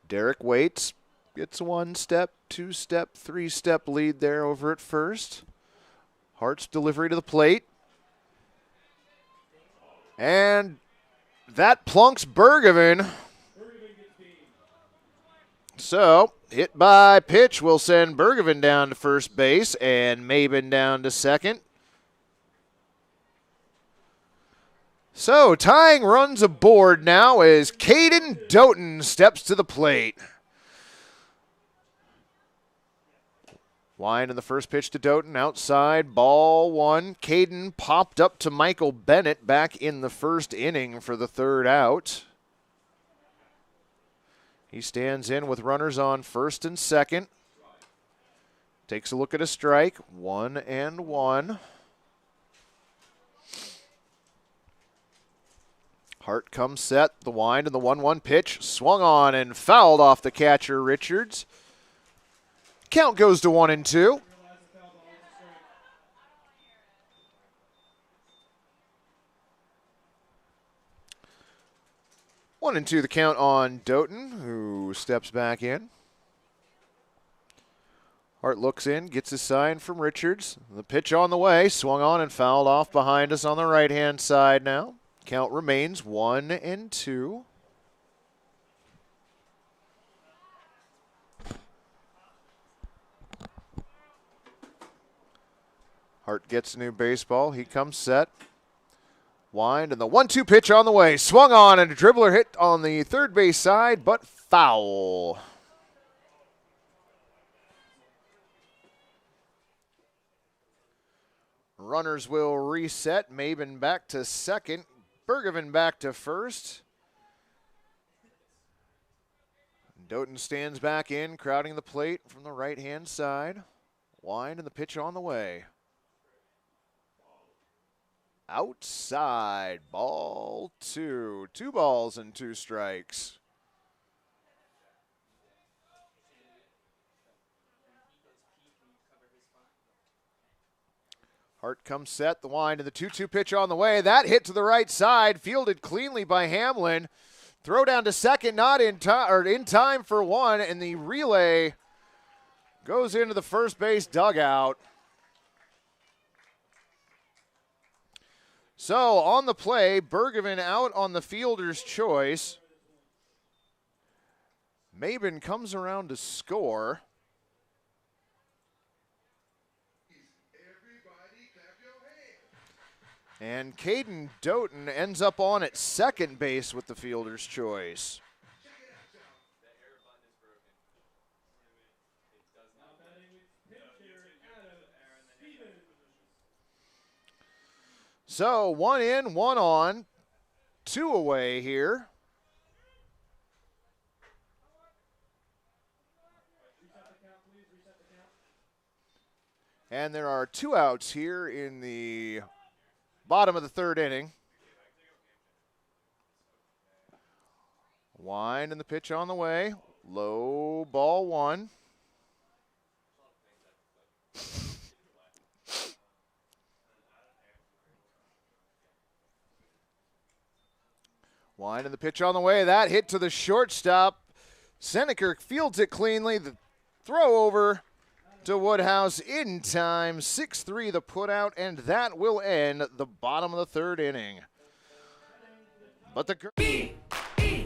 Derek waits, gets a 1-step, 2-step, 3-step lead there over at first. Hart's delivery to the plate. And that plunks Bergevin. So, hit by pitch will send Bergevin down to first base and Maben down to second. So, tying runs aboard now as Caden Doughton steps to the plate. Wind in the first pitch to Doughton, outside, ball one. Caden popped up to Michael Bennett back in the first inning for the third out. He stands in with runners on first and second. Takes a look at a strike, 1-1. Hart comes set, the wind and the 1-1 pitch, swung on and fouled off the catcher Richards. Count goes to 1-2. One and two the count on Doughton, who steps back in. Hart looks in, gets his sign from Richards. The pitch on the way, swung on and fouled off behind us on the right-hand side now. Count remains 1-2. Hart gets a new baseball. He comes set. Wind and the 1-2 pitch on the way. Swung on and a dribbler hit on the third base side, but foul. Runners will reset. Maben back to second. Bergevin back to first. Doughton stands back in, crowding the plate from the right-hand side. Wind and the pitch on the way. Outside, ball two. 2 balls and 2 strikes. Hart comes set, the wind and the 2-2 pitch on the way. That hit to the right side, fielded cleanly by Hamlin. Throw down to second, not in time, or in time for one, and the relay goes into the first base dugout. So on the play, Bergevin out on the fielder's choice. Maben comes around to score. And Caden Doughton ends up on at second base with the fielder's choice. So 1 in, 1 on, 2 away here. And there are 2 outs here in the bottom of the third inning. Wind and the pitch on the way. Low, ball 1. Wind and the pitch on the way. That hit to the shortstop. Seneker fields it cleanly. The throw over to Woodhouse in time. 6-3 the putout, and that will end the bottom of the third inning. But the B-E-F-A-S-T.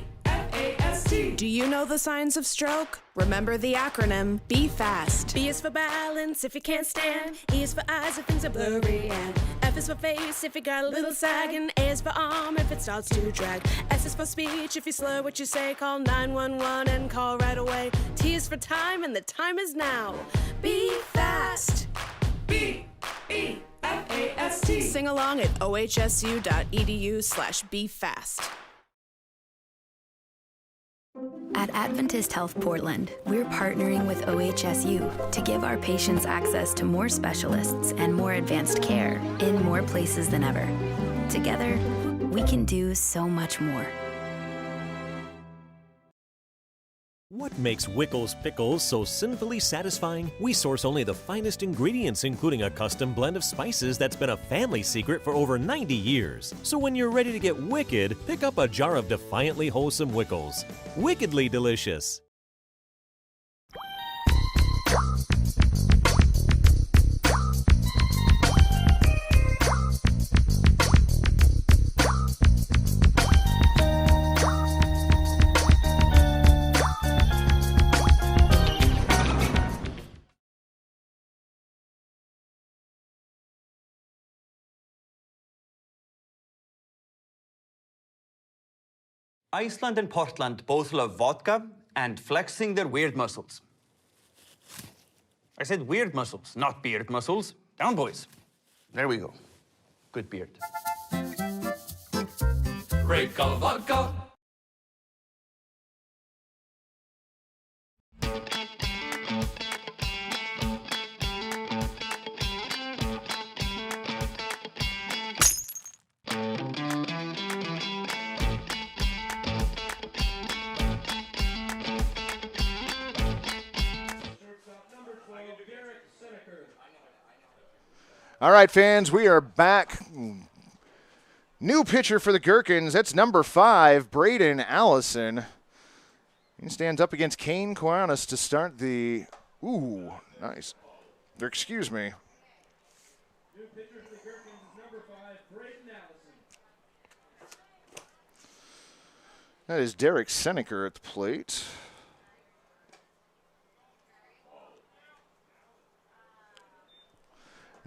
Do you know the signs of stroke? Remember the acronym Be Fast. B is for balance if you can't stand. E is for eyes if things are blurry, and F is for face if you got a little sag, and A is for arm if it starts to drag. S is for speech if you slur what you say. Call 911 and call right away. T is for time, and the time is now. Be fast. B-E-F-A-S-T. Sing along at ohsu.edu/befast. At Adventist Health Portland, we're partnering with OHSU to give our patients access to more specialists and more advanced care in more places than ever. Together, we can do so much more. What makes Wickles pickles so sinfully satisfying? We source only the finest ingredients, including a custom blend of spices that's been a family secret for over 90 years. So when you're ready to get wicked, pick up a jar of defiantly wholesome Wickles. Wickedly delicious. Iceland and Portland both love vodka and flexing their weird muscles. I said weird muscles, not beard muscles. Down, boys. There we go. Good beard. Great color vodka. All right, fans, we are back. New pitcher for the Gherkins. That's number 5, Braden Allison. He stands up against Kane Kiwanis to start the... Ooh, nice. Excuse me. New pitcher for the Gherkins is number 5, Braden Allison. That is Derek Seneker at the plate.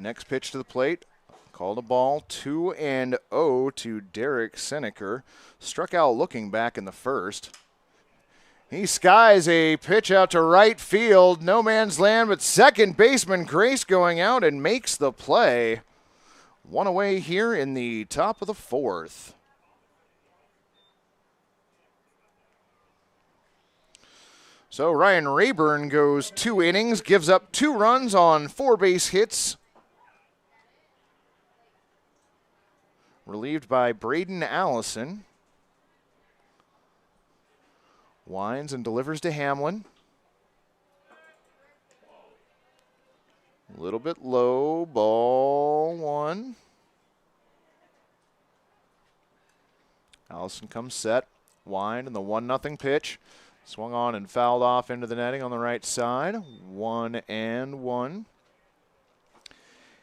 Next pitch to the plate, called a ball, 2-0 to Derek Seneker. Struck out looking back in the first. He skies a pitch out to right field, no man's land, but second baseman Grace going out and makes the play. One away here in the top of the 4th. So Ryan Rayburn goes 2 innings, gives up 2 runs on 4 base hits. Relieved by Braden Allison. Winds and delivers to Hamlin. A little bit low, ball 1. Allison comes set. Wind and the 1-0 pitch. Swung on and fouled off into the netting on the right side. 1-1.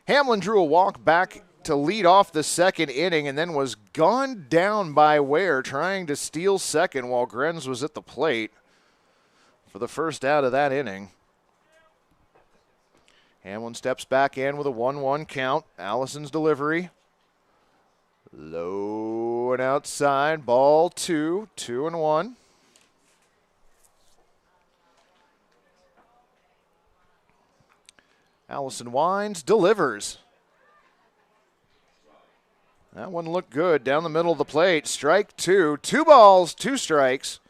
Hamlin drew a walk back to lead off the second inning and then was gunned down by Ware trying to steal second while Grenz was at the plate for the first out of that inning. Hamlin steps back in with a 1-1 count. Allison's delivery. Low and outside. Ball 2. 2-1. Allison winds, delivers. That one looked good down the middle of the plate. Strike 2. 2 balls, 2 strikes.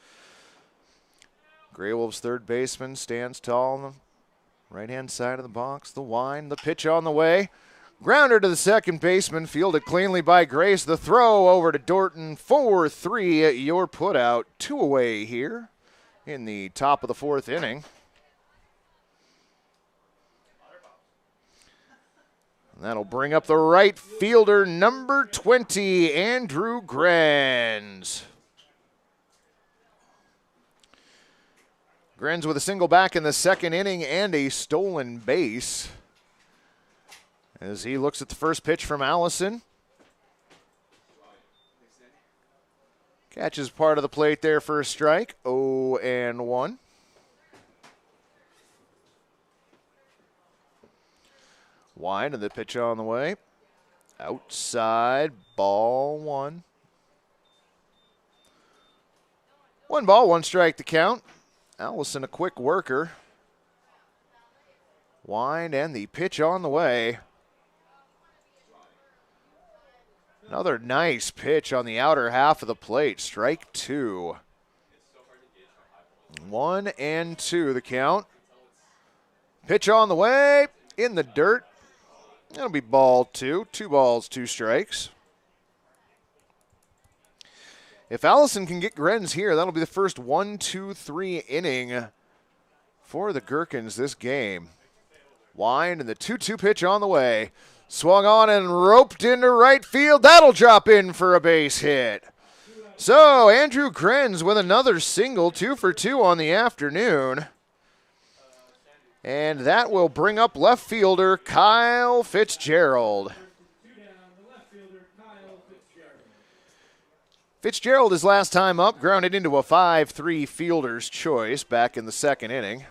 GreyWolves' third baseman stands tall on the right-hand side of the box. The wind, the pitch on the way. Grounder to the second baseman, fielded cleanly by Grace. The throw over to Dorton. 4-3 your putout. 2 away here in the top of the 4th inning. And that'll bring up the right fielder, number 20, Andrew Grenz. Grenz with a single back in the second inning and a stolen base. As he looks at the first pitch from Allison. Catches part of the plate there for a strike. 0-1. Wide and the pitch on the way. Outside, ball 1. 1 ball, 1 strike to count. Allison a quick worker. Wind and the pitch on the way. Another nice pitch on the outer half of the plate. Strike 2. 1-2 the count. Pitch on the way. In the dirt. That'll be ball 2. 2 balls, 2 strikes. If Allison can get Gherkins here, that'll be the first 1-2-3 inning for the Gherkins this game. Wind and the 2-2 pitch on the way. Swung on and roped into right field. That'll drop in for a base hit. So Andrew Gherkins with another single, 2 for 2 on the afternoon. And that will bring up left fielder Kyle Fitzgerald. Fitzgerald, his last time up, grounded into a 5-3 fielder's choice back in the second inning.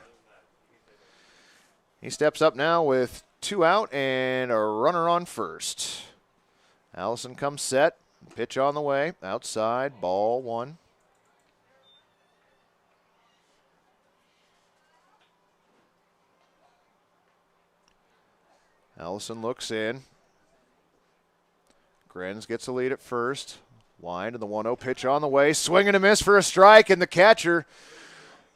He steps up now with 2 out and a runner on first. Allison comes set, pitch on the way, outside, ball 1. Allison looks in. Gherkins gets a lead at first. Wind and the 1-0 pitch on the way. Swing and a miss for a strike, and the catcher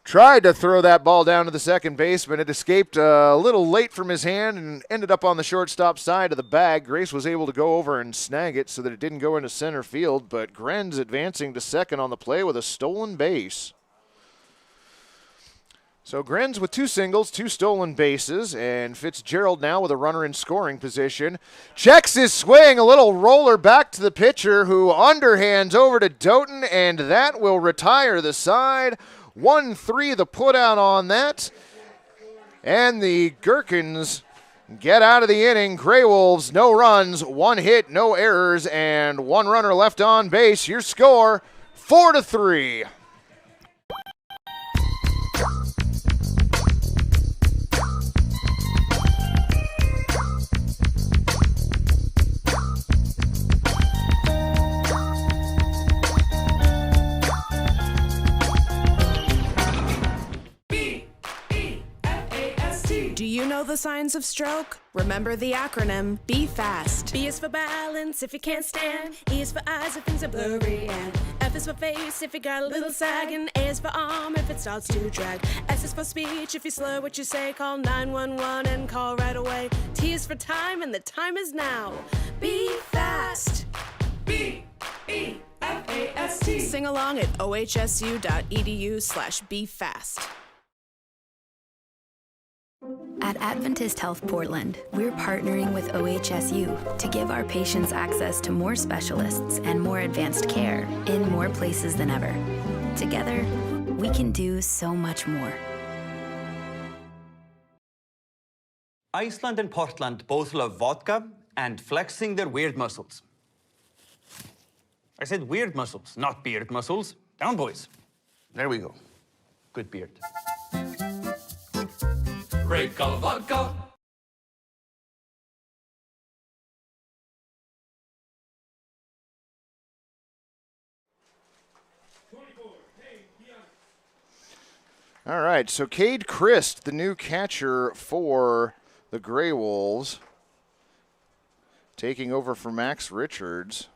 tried to throw that ball down to the second baseman. It escaped a little late from his hand and ended up on the shortstop side of the bag. Grace was able to go over and snag it so that it didn't go into center field, but Gherkins advancing to second on the play with a stolen base. So Gherkins with 2 singles, 2 stolen bases, and Fitzgerald now with a runner in scoring position. Checks his swing, a little roller back to the pitcher who underhands over to Doughton, and that will retire the side. 1-3 the putout on that. And the Gherkins get out of the inning. GreyWolves, no runs, 1 hit, no errors, and 1 runner left on base. Your score, 4-3. Do you know the signs of stroke? Remember the acronym, be fast. B is for balance if you can't stand. E is for eyes if things are blurry. And F is for face if you got a little sag. And A is for arm if it starts to drag. S is for speech if you slur what you say. Call 911 and call right away. T is for time and the time is now. Be fast. B-E-F-A-S-T. Sing along at ohsu.edu/befast. At Adventist Health Portland, we're partnering with OHSU to give our patients access to more specialists and more advanced care in more places than ever. Together, we can do so much more. Iceland and Portland both love vodka and flexing their weird muscles. I said weird muscles, not beard muscles. Down, boys. There we go. Good beard. Great color vodka. All right, so Cade Christ, the new catcher for the GreyWolves, taking over for Max Richards.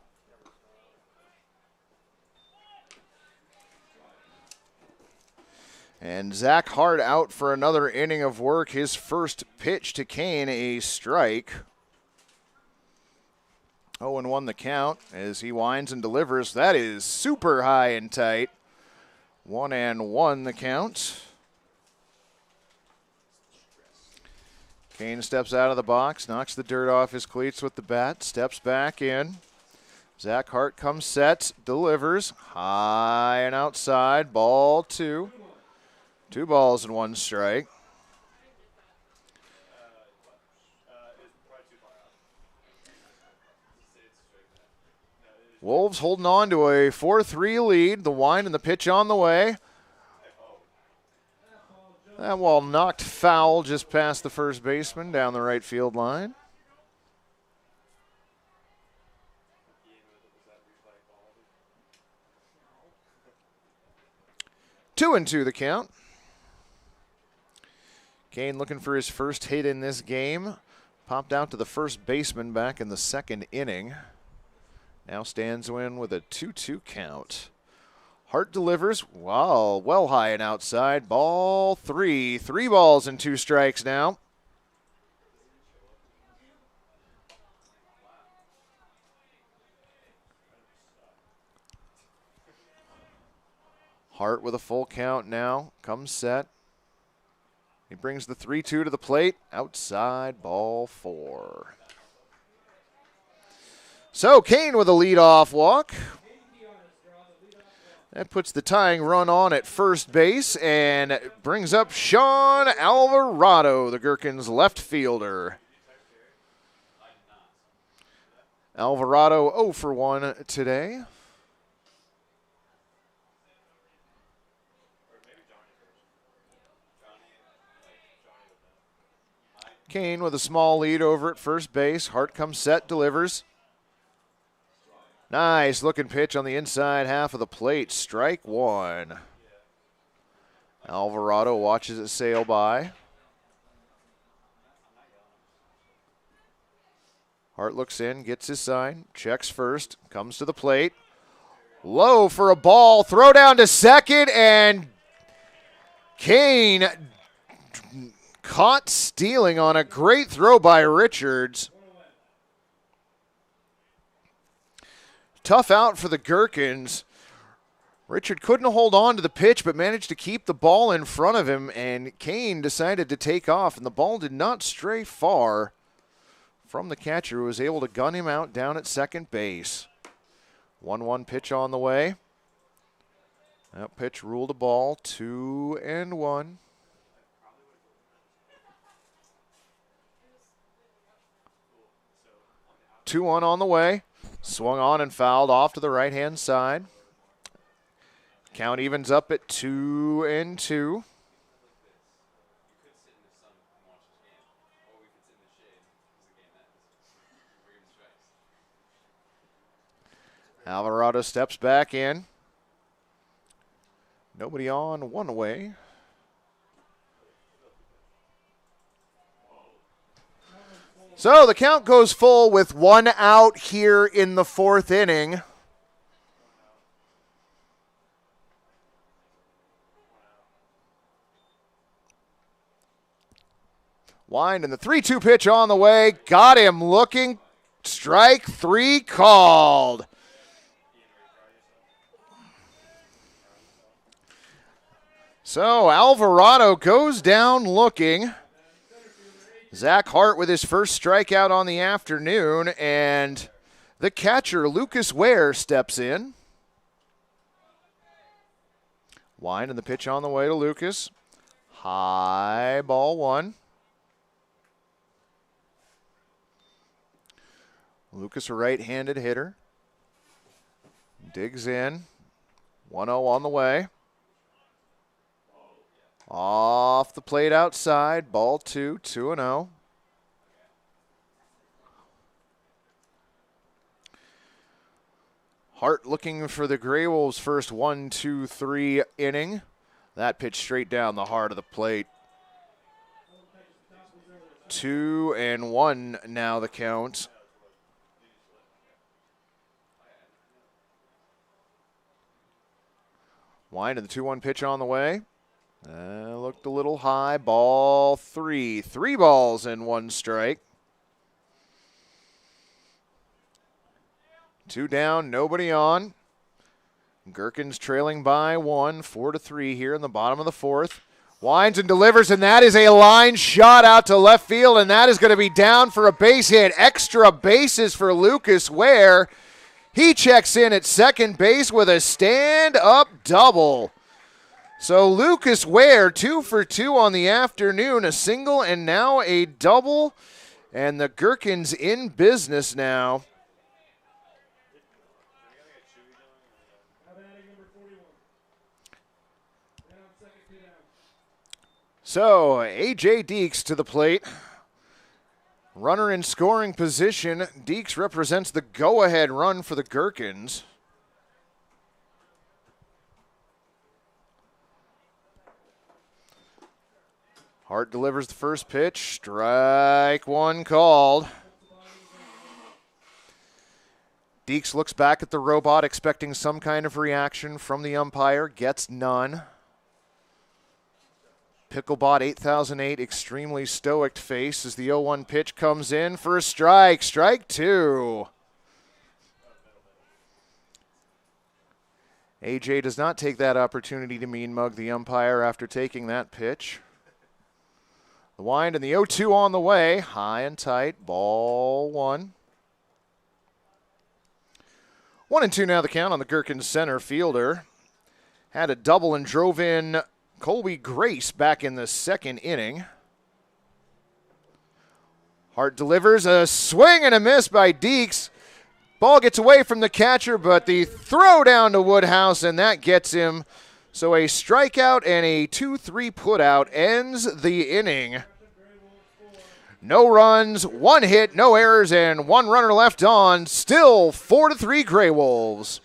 And Zach Hart out for another inning of work. His first pitch to Kane, a strike. 0-1 the count as he winds and delivers. That is super high and tight. 1-1 the count. Kane steps out of the box, knocks the dirt off his cleats with the bat, steps back in. Zach Hart comes set, delivers. High and outside, ball 2. 2 balls and 1 strike. Wolves holding on to a 4-3 lead. The wind and the pitch on the way. That ball knocked foul just past the first baseman down the right field line. Two and 2 the count. Kane looking for his first hit in this game. Popped out to the first baseman back in the second inning. Now stands in with a 2-2 count. Hart delivers. Wow, well high and outside. Ball 3. 3 balls and 2 strikes now. Hart with a full count now. Comes set. He brings the 3-2 to the plate. Outside, ball 4. So Kane with a leadoff walk. That puts the tying run on at first base and brings up Sean Alvarado, the Gherkins left fielder. Alvarado 0 for 1 today. Kane with a small lead over at first base. Hart comes set, delivers. Nice looking pitch on the inside half of the plate. Strike 1. Alvarado watches it sail by. Hart looks in, gets his sign, checks first, comes to the plate. Low for a ball, throw down to second, and Kane caught stealing on a great throw by Richards. Tough out for the Gherkins. Richard couldn't hold on to the pitch but managed to keep the ball in front of him, and Kane decided to take off, and the ball did not stray far from the catcher, who was able to gun him out down at second base. 1-1 pitch on the way. That pitch ruled a ball, 2-1. Two one on the way. Swung on and fouled off to the right-hand side. Count evens up at 2-2. Alvarado steps back in. Nobody on, one away. So the count goes full with 1 out here in the 4th inning. Wind and the 3-2 pitch on the way. Got him looking. Strike 3 called. So Alvarado goes down looking. Zach Hart with his first strikeout on the afternoon, and the catcher, Lucas Ware, steps in. Wind and the pitch on the way to Lucas. High, ball 1. Lucas, a right-handed hitter. Digs in. 1-0 on the way. Off the plate outside, ball 2, 2-0. Hart looking for the GreyWolves' first 1-2-3 inning. That pitch straight down the heart of the plate. 2-1 now the count. Wind and the 2-1 pitch on the way. Looked a little high. Ball 3. 3 balls and 1 strike. 2 down, nobody on. Gherkins trailing by 1, 4-3 here in the bottom of the 4th. Winds and delivers, and that is a line shot out to left field, and that is going to be down for a base hit. Extra bases for Lucas Ware. He checks in at second base with a stand-up double. So Lucas Ware, 2 for 2 on the afternoon, a single and now a double, and the Gherkins in business now. So A.J. Deeks to the plate. Runner in scoring position. Deeks represents the go-ahead run for the Gherkins. Hart delivers the first pitch. Strike 1 called. Deeks looks back at the robot, expecting some kind of reaction from the umpire. Gets none. Picklebot 8008, extremely stoic face as the 0-1 pitch comes in for a strike. Strike 2. AJ does not take that opportunity to mean mug the umpire after taking that pitch. The wind and the 0-2 on the way. High and tight. Ball 1. 1-2 now the count on the Gherkins center fielder. Had a double and drove in Colby Grace back in the second inning. Hart delivers a swing and a miss by Deeks. Ball gets away from the catcher, but the throw down to Woodhouse, and that gets him. So a strikeout and a 2-3 putout ends the inning. No runs, 1 hit, no errors, and 1 runner left on. Still 4-3 GreyWolves.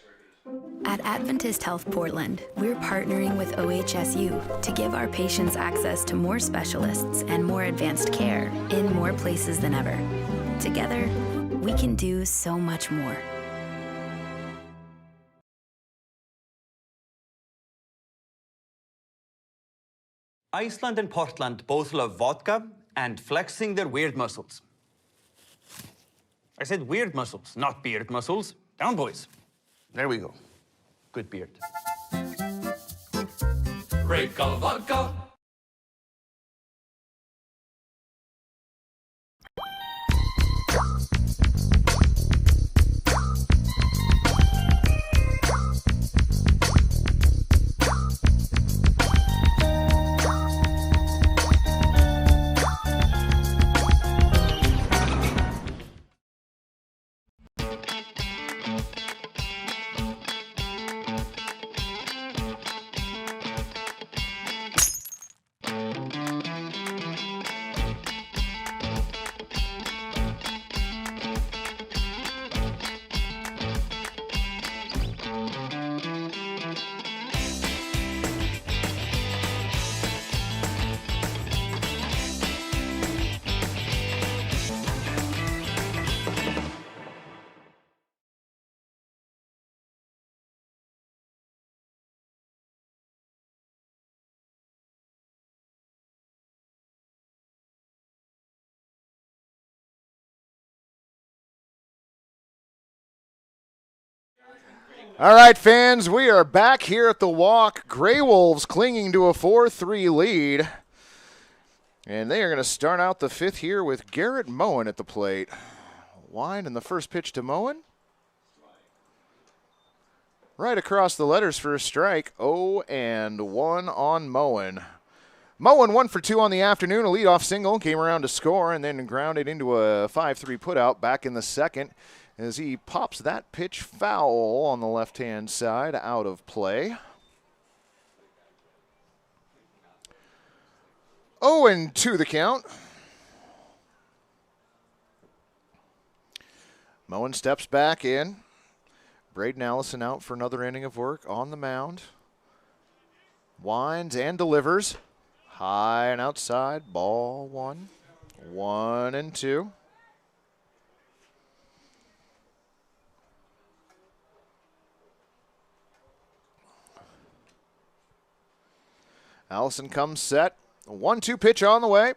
At Adventist Health Portland, we're partnering with OHSU to give our patients access to more specialists and more advanced care in more places than ever. Together, we can do so much more. Iceland and Portland both love vodka and flexing their weird muscles. I said weird muscles, not beard muscles. Down, boys. There we go. Good beard. Great color vodka. All right, fans, we are back here at the walk. GreyWolves clinging to a 4-3 lead. And they are going to start out the 5th here with Garrett Moen at the plate. Wind and the first pitch to Moen. Right across the letters for a strike. 0-1 on Moen. Moen 1 for 2 on the afternoon. A leadoff single. Came around to score and then grounded into a 5-3 putout back in the second, as he pops that pitch foul on the left-hand side out of play. 0-2 the count. Moen steps back in. Braden Allison out for another inning of work on the mound. Winds and delivers. High and outside. Ball 1. 1-2. Allison comes set. 1-2 pitch on the way.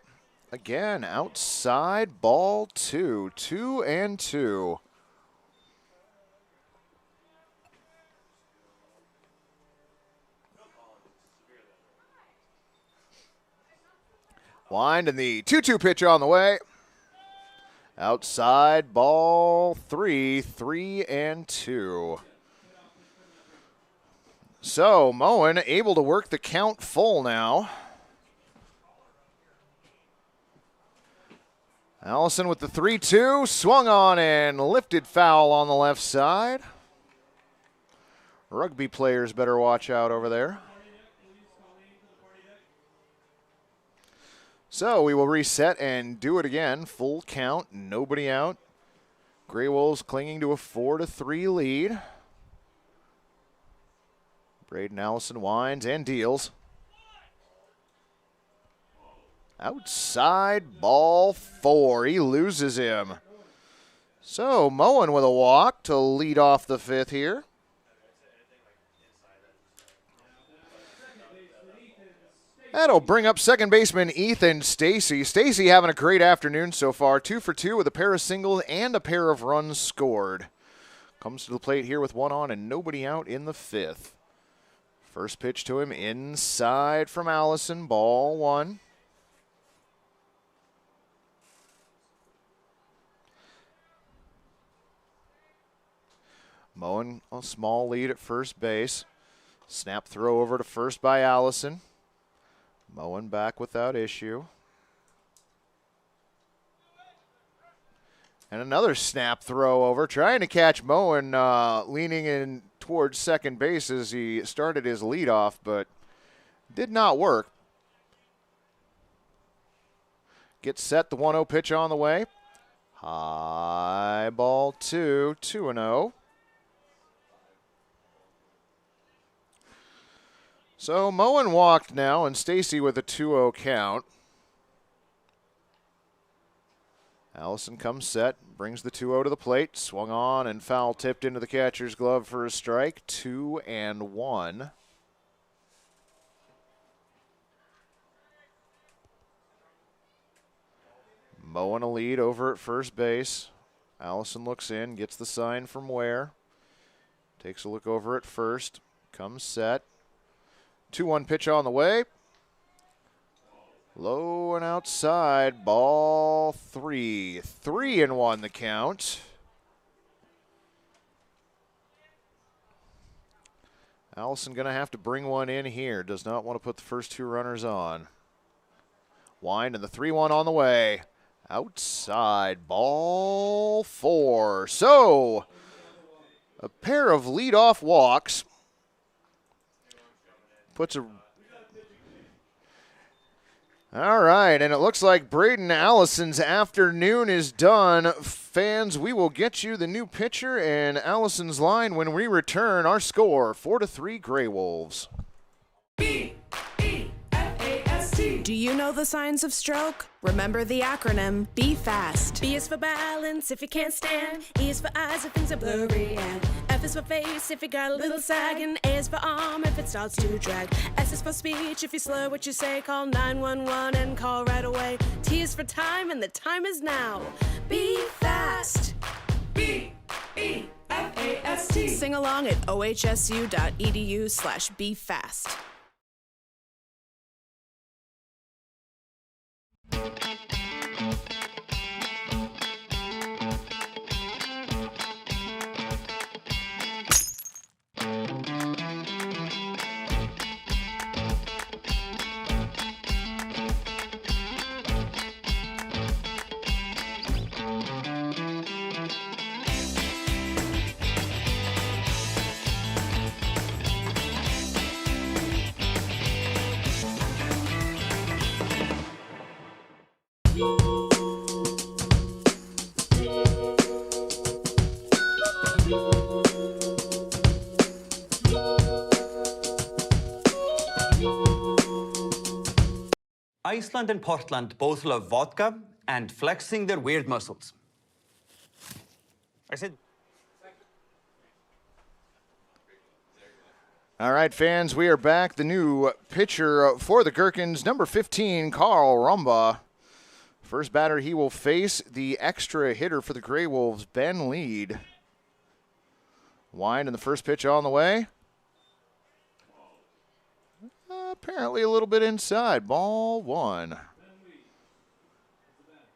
Again, outside, ball 2. 2-2. Wind and the 2-2 pitch on the way. Outside, ball 3. 3-2. So, Moen able to work the count full now. Allison with the 3-2, swung on and lifted foul on the left side. Rugby players better watch out over there. So, we will reset and do it again. Full count, nobody out. GreyWolves clinging to a 4-3 lead. Braden Allison winds and deals. Outside, ball 4. He loses him. So Moen with a walk to lead off the 5th here. That'll bring up second baseman Ethan Stacy. Stacy having a great afternoon so far. 2 for 2 with a pair of singles and a pair of runs scored. Comes to the plate here with 1 on and nobody out in the 5th. First pitch to him inside from Allison, ball one. Moen, a small lead at first base. Snap throw over to first by Allison. Moen back without issue. And another snap throw over, trying to catch Moen leaning in towards second base as he started his leadoff, but did not work. Gets set, the 1-0 pitch on the way. High ball 2-0. So Moen walked now, and Stacy with a 2-0 count. Allison comes set, brings the 2-0 to the plate, swung on and foul tipped into the catcher's glove for a strike, 2-1. Moen a lead over at first base. Allison looks in, gets the sign from Ware. Takes a look over at first, comes set. 2-1 pitch on the way. Low and outside, ball 3. 3-1 the count. Allison going to have to bring one in here. Does not want to put the first two runners on. Wind and the 3-1 on the way. Outside, ball 4. So, a pair of leadoff walks. Puts a... All right, and it looks like Braden Allison's afternoon is done. Fans, we will get you the new pitcher and Allison's line when we return. Our score, 4-3 GreyWolves. B-E-F-A-S-T. Do you know the signs of stroke? Remember the acronym, be fast. B is for balance if you can't stand. E is for eyes if things are blurry. And F is for face if you got a little sag. And A is for arm if it starts to drag. S is for speech if you slur what you say. Call 911 and call right away. T is for time and the time is now. Be fast. B-E-F-A-S-T. Sing along at ohsu.edu/befast. Iceland and Portland both love vodka and flexing their weird muscles. I said... All right, fans, we are back. The new pitcher for the Gherkins, number 15, Carl Rumba. First batter he will face, the extra hitter for the GreyWolves, Ben Lead. Wind and the first pitch on the way. Apparently a little bit inside. Ball 1.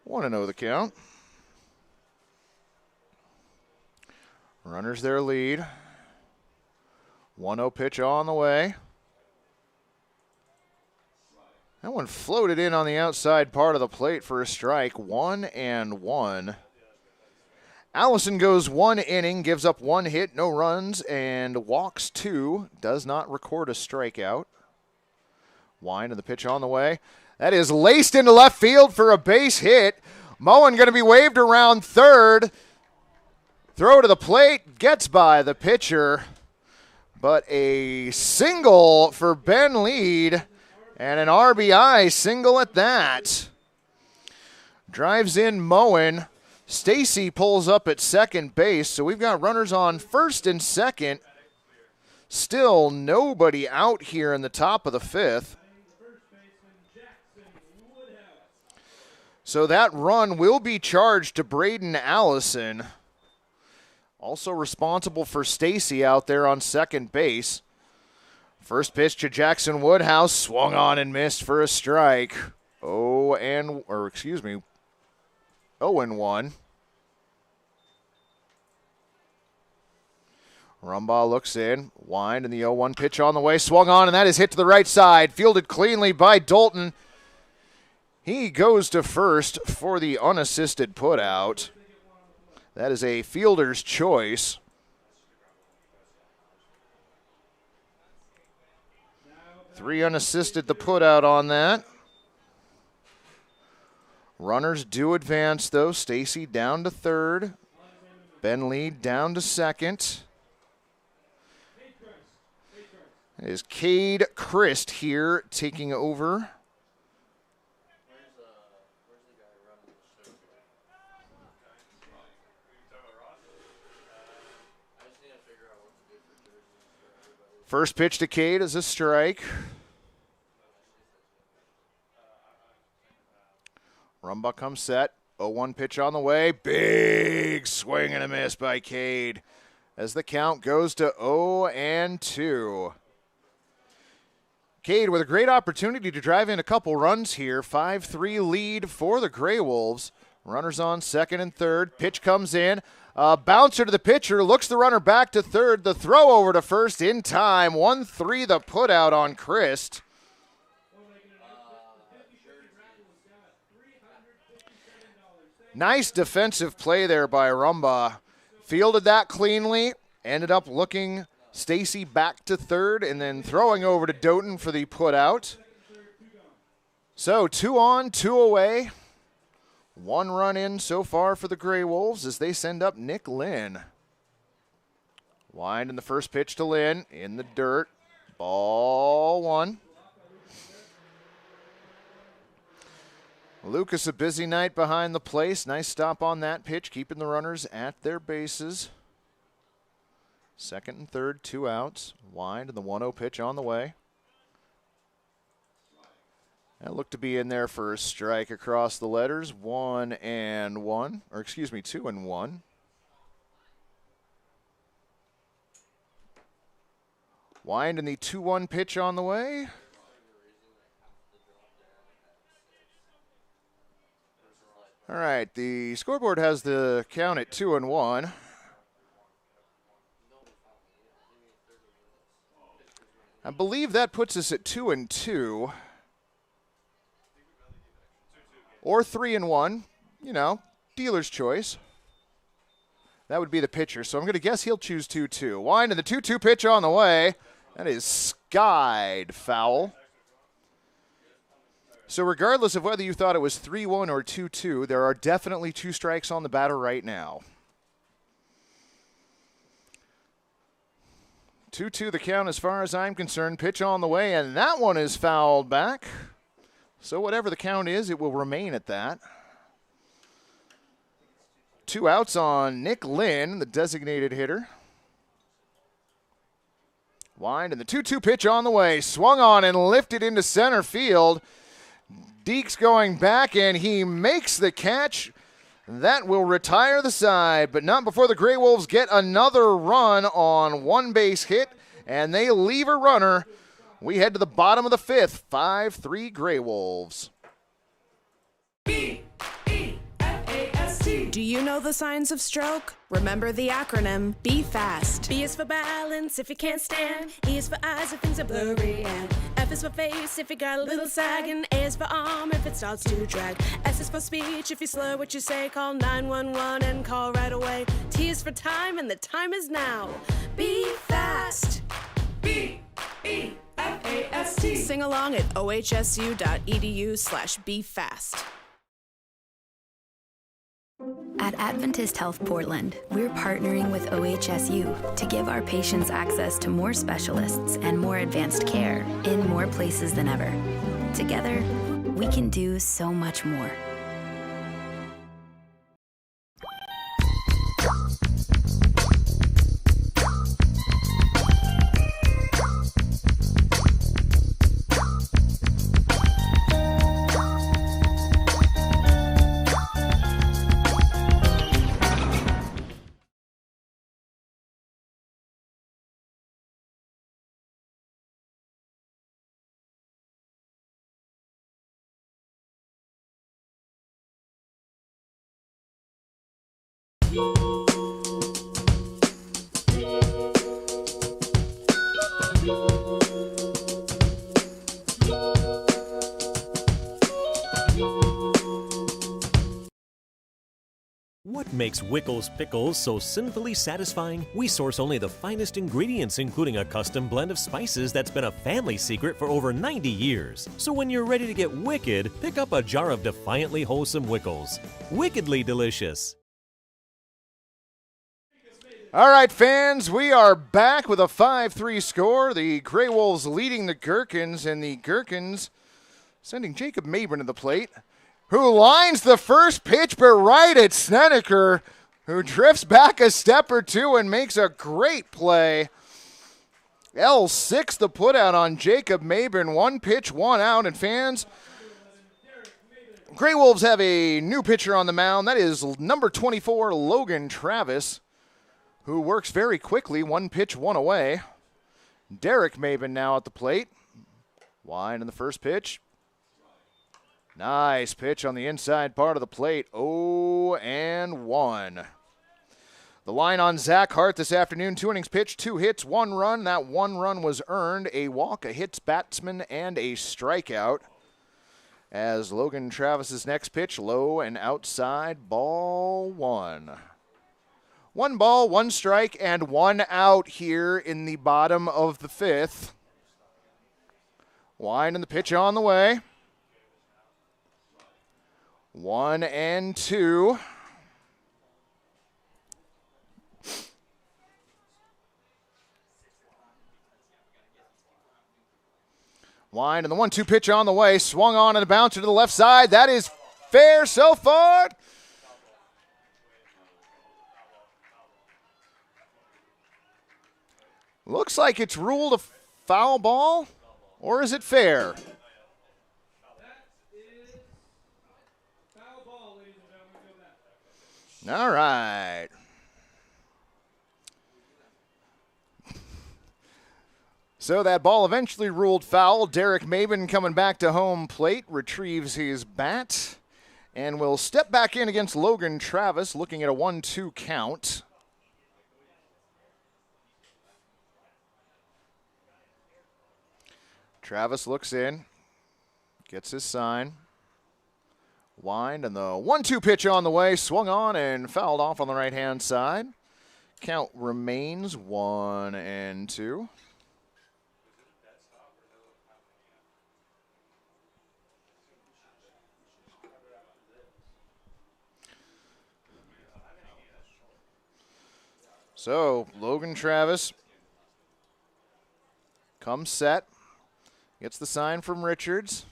1-0 the count. Runners their lead. 1-0 pitch on the way. That one floated in on the outside part of the plate for a strike. 1-1. Allison goes 1 inning, gives up 1 hit, no runs, and walks 2. Does not record a strikeout. Wind and the pitch on the way. That is laced into left field for a base hit. Moen going to be waved around third. Throw to the plate, gets by the pitcher. But a single for Ben Lead and an RBI single at that. Drives in Moen. Stacy pulls up at second base, so we've got runners on first and second. Still nobody out here in the top of the 5th. So that run will be charged to Braden Allison. Also responsible for Stacy out there on second base. First pitch to Jackson Woodhouse, swung on and missed for a strike. 0-1. Rumbaugh looks in, wind, and the 0-1 pitch on the way, swung on, and that is hit to the right side, fielded cleanly by Dalton. He goes to first for the unassisted putout. That is a fielder's choice. Three unassisted, the putout on that. Runners do advance, though. Stacy down to third. Ben Lee down to second. It is Cade Christ here taking over. First pitch to Cade is a strike. Rumbaugh comes set. 0-1 pitch on the way. Big swing and a miss by Cade as the count goes to 0-2. Cade with a great opportunity to drive in a couple runs here. 5-3 lead for the GreyWolves. Runners on second and third. Pitch comes in. Bouncer to the pitcher. Looks the runner back to third. The throw over to first in time. 1-3 the putout on Christ. Nice defensive play there by Rumbaugh. Fielded that cleanly. Ended up looking Stacy back to third and then throwing over to Doughton for the putout. So 2 on, 2 away. 1 run in so far for the GreyWolves as they send up Nick Lynn. Wind in the first pitch to Lynn in the dirt. Ball 1. Lucas, a busy night behind the place. Nice stop on that pitch, keeping the runners at their bases. Second and third, 2 outs. Wind and the 1-0 pitch on the way. That looked to be in there for a strike across the letters. 2-1. Wind and the 2-1 pitch on the way. All right, the scoreboard has the count at 2-1. I believe that puts us at 2-2. Or 3-1, you know, dealer's choice. That would be the pitcher, so I'm going to guess he'll choose 2-2. Wind and the 2-2 pitch on the way. That is skied foul. So regardless of whether you thought it was 3-1 or 2-2, there are definitely 2 strikes on the batter right now. 2-2 the count as far as I'm concerned. Pitch on the way, and that one is fouled back. So whatever the count is, it will remain at that. 2 outs on Nick Lynn, the designated hitter. Wind and the 2-2 pitch on the way. Swung on and lifted into center field. Deeks going back, and he makes the catch. That will retire the side, but not before the GreyWolves get another run on 1 base hit, and they leave a runner. We head to the bottom of the 5th, 5-3 GreyWolves. B-E-F-A-S-T. Do you know the signs of stroke? Remember the acronym, be fast. B is for balance if you can't stand. E is for eyes if things are blurry. And F is for face if you got a little sag. And A is for arm if it starts to drag. S is for speech if you slur what you say. Call 911 and call right away. T is for time and the time is now. Be fast. B-E-F-A-S-T. Sing along at ohsu.edu/befast. At Adventist Health Portland, we're partnering with OHSU to give our patients access to more specialists and more advanced care in more places than ever. Together, we can do so much more. What makes Wickles pickles so sinfully satisfying? We source only the finest ingredients, including a custom blend of spices that's been a family secret for over 90 years. So when you're ready to get wicked, pick up a jar of defiantly wholesome Wickles. Wickedly delicious. All right, fans, we are back with a 5-3 score. The GreyWolves leading the Gherkins, and the Gherkins sending Jacob Mabin to the plate, who lines the first pitch, but right at Snedeker, who drifts back a step or two and makes a great play. L6 the putout on Jacob Mabin. 1 pitch, 1 out, and fans, GreyWolves have a new pitcher on the mound. That is number 24, Logan Travis, who works very quickly. 1 pitch, 1 away. Derek Mabin now at the plate. Wide in the first pitch. Nice pitch on the inside part of the plate. 0-1. The line on Zach Hart this afternoon, 2 innings pitched, 2 hits, 1 run. That 1 run was earned. A walk, a hits batsman, and a strikeout. As Logan Travis's next pitch, low and outside, ball 1. 1 ball, 1 strike, and 1 out here in the bottom of the 5th. Winding the pitch on the way. 1-2. Wind and the 1-2 pitch on the way. Swung on and a bouncer to the left side. That is fair so far. Looks like it's ruled a foul ball, or is it fair? All right. So that ball eventually ruled foul. Derek Mabin coming back to home plate, retrieves his bat, and will step back in against Logan Travis, looking at a 1-2 count. Travis looks in, gets his sign. Wind and the 1-2 pitch on the way, swung on and fouled off on the right-hand side. Count remains 1-2. So Logan Travis comes set, gets the sign from Richards.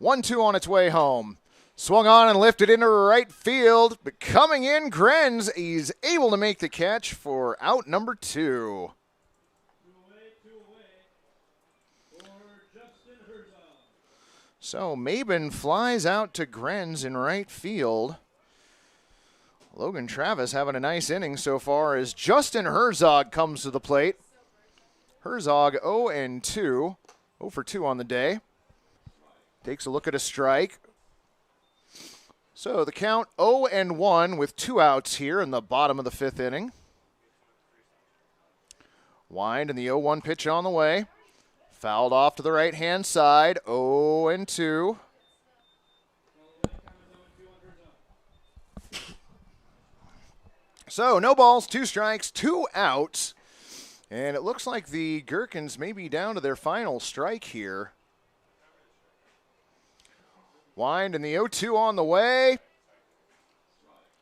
1-2 on its way home. Swung on and lifted into right field. But coming in, Gherkins, he's able to make the catch for out number 2. Two away for Justin Herzog. So Mabin flies out to Gherkins in right field. Logan Travis having a nice inning so far as Justin Herzog comes to the plate. Herzog 0-2, 0 for 2 on the day. Takes a look at a strike. So the count 0-1 with 2 outs here in the bottom of the 5th inning. Wind and the 0-1 pitch on the way. Fouled off to the right-hand side, 0-2. So no balls, 2 strikes, 2 outs. And it looks like the Gherkins may be down to their final strike here. Wind and the 0-2 on the way.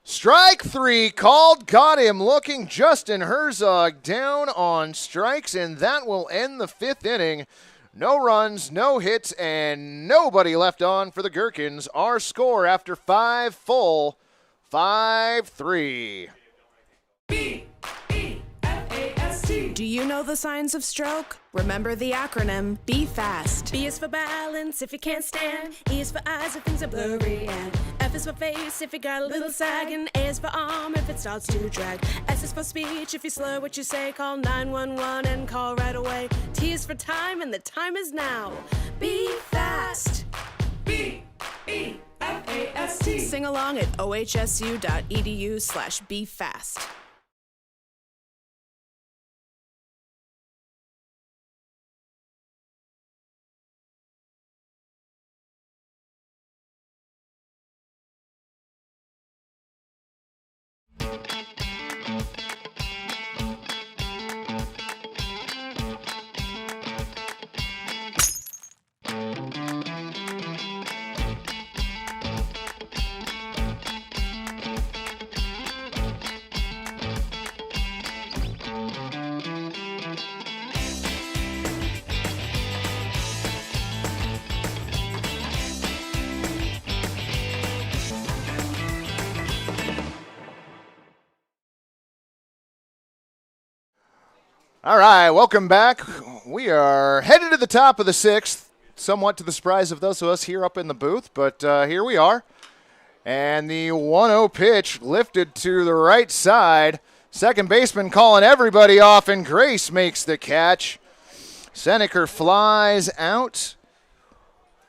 Strike 3 called, got him looking. Justin Herzog down on strikes, and that will end the 5th inning. No runs, no hits, and nobody left on for the Gherkins. Our score after 5 full, 5-3. Do you know the signs of stroke? Remember the acronym, be fast. B is for balance if you can't stand. E is for eyes if things are blurry. And F is for face if you got a little sag. And A is for arm if it starts to drag. S is for speech if you slur what you say. Call 911 and call right away. T is for time and the time is now. Be fast. B-E-F-A-S-T. Sing Sing along at ohsu.edu/befast. All right, welcome back. We are headed to the top of the sixth, somewhat to the surprise of those of us here up in the booth, but here we are. And the 1-0 pitch lifted to the right side. Second baseman calling everybody off, and Grace makes the catch. Seneker flies out.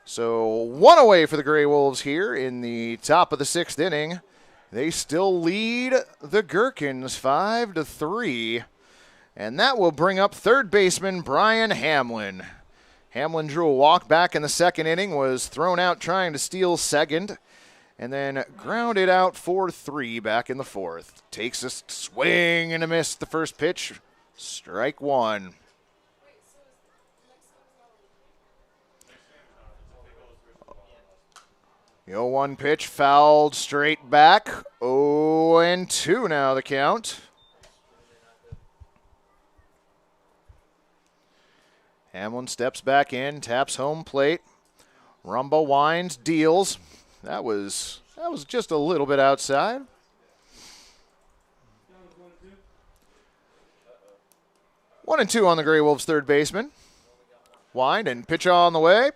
So one away for the Grey Wolves here in the top of the sixth inning. They still lead the Gherkins 5-3. And that will bring up third baseman Brian Hamlin. Hamlin drew a walk back in the second inning, was thrown out trying to steal second, and then grounded out 4-3 back in the fourth. Takes a swing and a miss the first pitch. Strike one. The 0-1 pitch fouled straight back. 0-2 now the count. Hamlin steps back in, taps home plate. Rumba winds, deals. That was just a little bit outside. 1-2 on the Grey Wolves' third baseman. Wind and pitch on the way.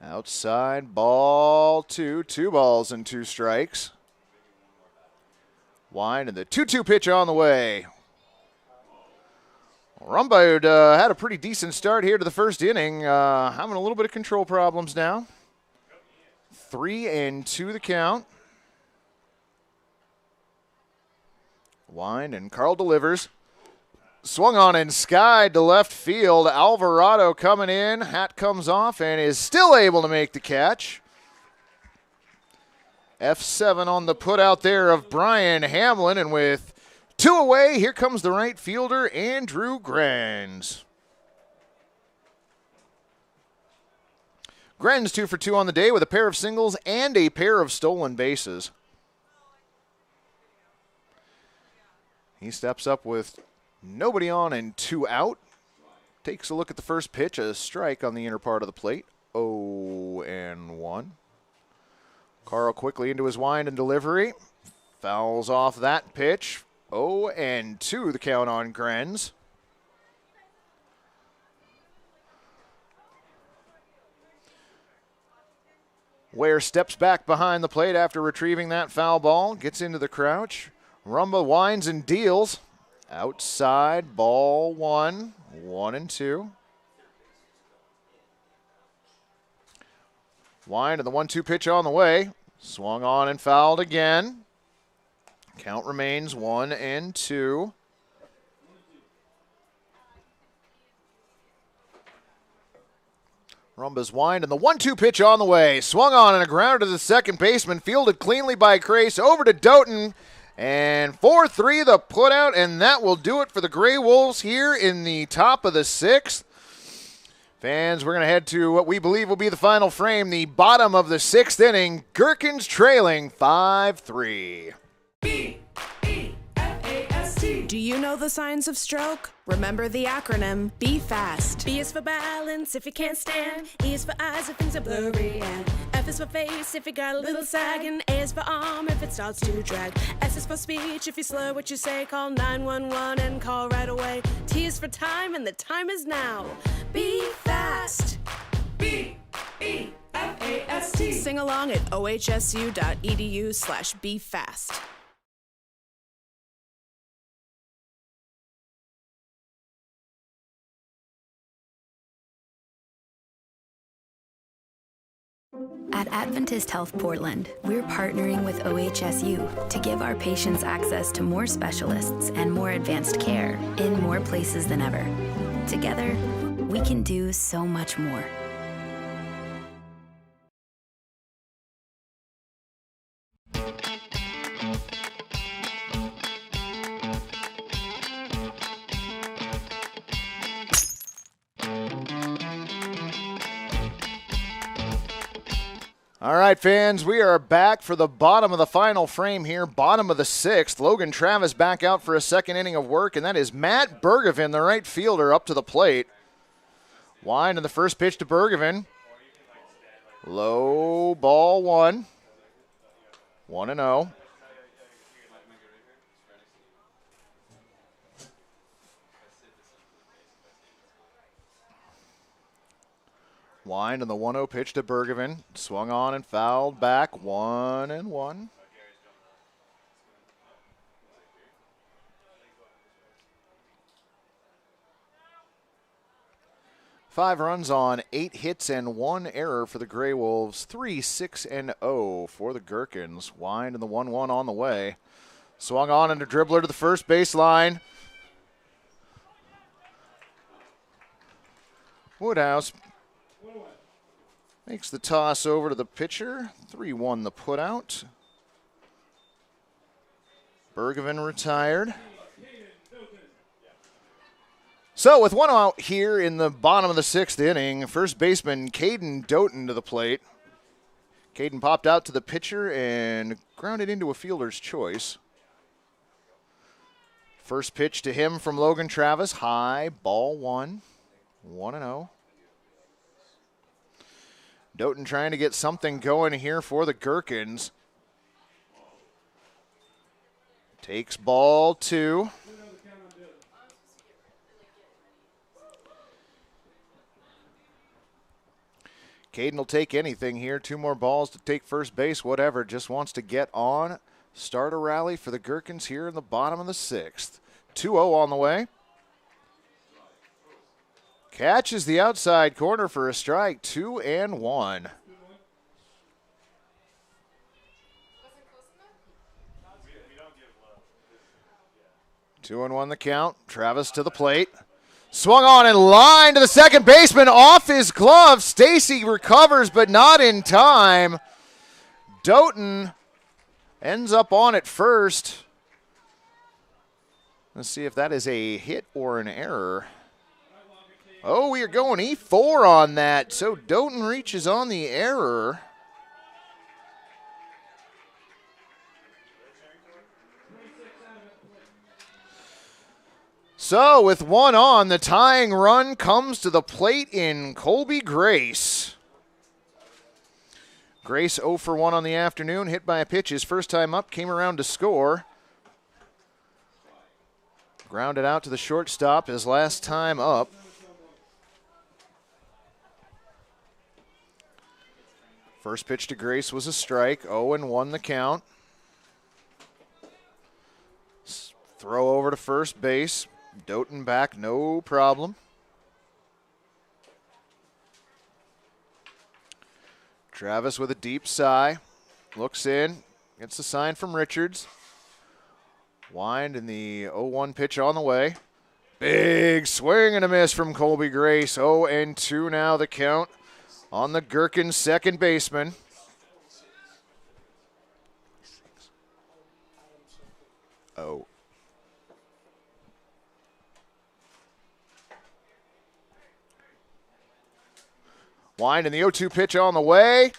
Outside, ball two. 2 balls and 2 strikes. Wind and the 2-2 pitch on the way. Rumba had a pretty decent start here to the first inning, having a little bit of control problems now. 3-2 the count. Wind and Carl delivers. Swung on and skied to left field. Alvarado coming in. Hat comes off and is still able to make the catch. F7 on the put out there of Brian Hamlin, and with 2 away, here comes the right fielder, Andrew Gherkins. Gherkins 2 for 2 on the day with a pair of singles and a pair of stolen bases. He steps up with nobody on and 2 out. Takes a look at the first pitch, a strike on the inner part of the plate. 0-1. Carl quickly into his wind and delivery. Fouls off that pitch. 0-2 the count on Gherkins. Ware steps back behind the plate after retrieving that foul ball. Gets into the crouch. Rumba winds and deals. Outside, ball 1. 1-2. Wind and the 1-2 pitch on the way. Swung on and fouled again. Count remains 1-2. Rumba's wind and the 1-2 pitch on the way. Swung on and a grounder to the second baseman. Fielded cleanly by Grace. Over to Doughton. And 4-3 the putout, and that will do it for the Grey Wolves here in the top of the sixth. Fans, we're going to head to what we believe will be the final frame, the bottom of the sixth inning. Gherkins trailing 5-3. B-E-F-A-S-T. Do you know the signs of stroke? Remember the acronym BE-FAST. B is for balance if you can't stand. E is for eyes if things are blurry. And F is for face if you got a little sag. And A is for arm if it starts to drag. S is for speech if you slur what you say. Call 911 and call right away. T is for time and the time is now. Be fast. B-E-F-A-S-T. Sing along at ohsu.edu/befast. At Adventist Health Portland, we're partnering with OHSU to give our patients access to more specialists and more advanced care in more places than ever. Together, we can do so much more. All right, fans, we are back for the bottom of the final frame here, bottom of the sixth. Logan Travis back out for a second inning of work, and that is Matt Bergevin, the right fielder, up to the plate. Wind in the first pitch to Bergevin. Low ball one. 1-0. Wind on the 1-0 pitch to Bergevin. Swung on and fouled back. 1-1. Five runs on 8 hits and 1 error for the GreyWolves. 3-6-0 for the Gherkins. Wind and the 1-1 on the way. Swung on and a dribbler to the first baseline. Woodhouse makes the toss over to the pitcher. 3-1 the putout. Bergevin retired. So with one out here in the bottom of the sixth inning, first baseman Caden Doughton to the plate. Caden popped out to the pitcher and grounded into a fielder's choice. First pitch to him from Logan Travis. High, ball one. 1-0. Doughton trying to get something going here for the Gherkins. Takes ball two. Caden will take anything here. 2 more balls to take first base, whatever. Just wants to get on. Start a rally for the Gherkins here in the bottom of the sixth. 2-0 on the way. Catches the outside corner for a strike. 2-1. Two and one the count. Travis to the plate. Swung on and lined to the second baseman. Off his glove. Stacy recovers, but not in time. Doughton ends up on it first. Let's see if that is a hit or an error. Oh, we are going E4 on that. So Doughton reaches on the error. So with one on, the tying run comes to the plate in Colby Grace. Grace 0 for 1 on the afternoon, hit by a pitch. His first time up, came around to score. Grounded out to the shortstop his last time up. First pitch to Grace was a strike. 0-1 the count. Throw over to first base. Doughton back, no problem. Travis with a deep sigh. Looks in. Gets a sign from Richards. Wind and the 0-1 pitch on the way. Big swing and a miss from Colby Grace. 0-2 now the count on the Gherkins second baseman. Oh. Wind and the 0-2 pitch on the way.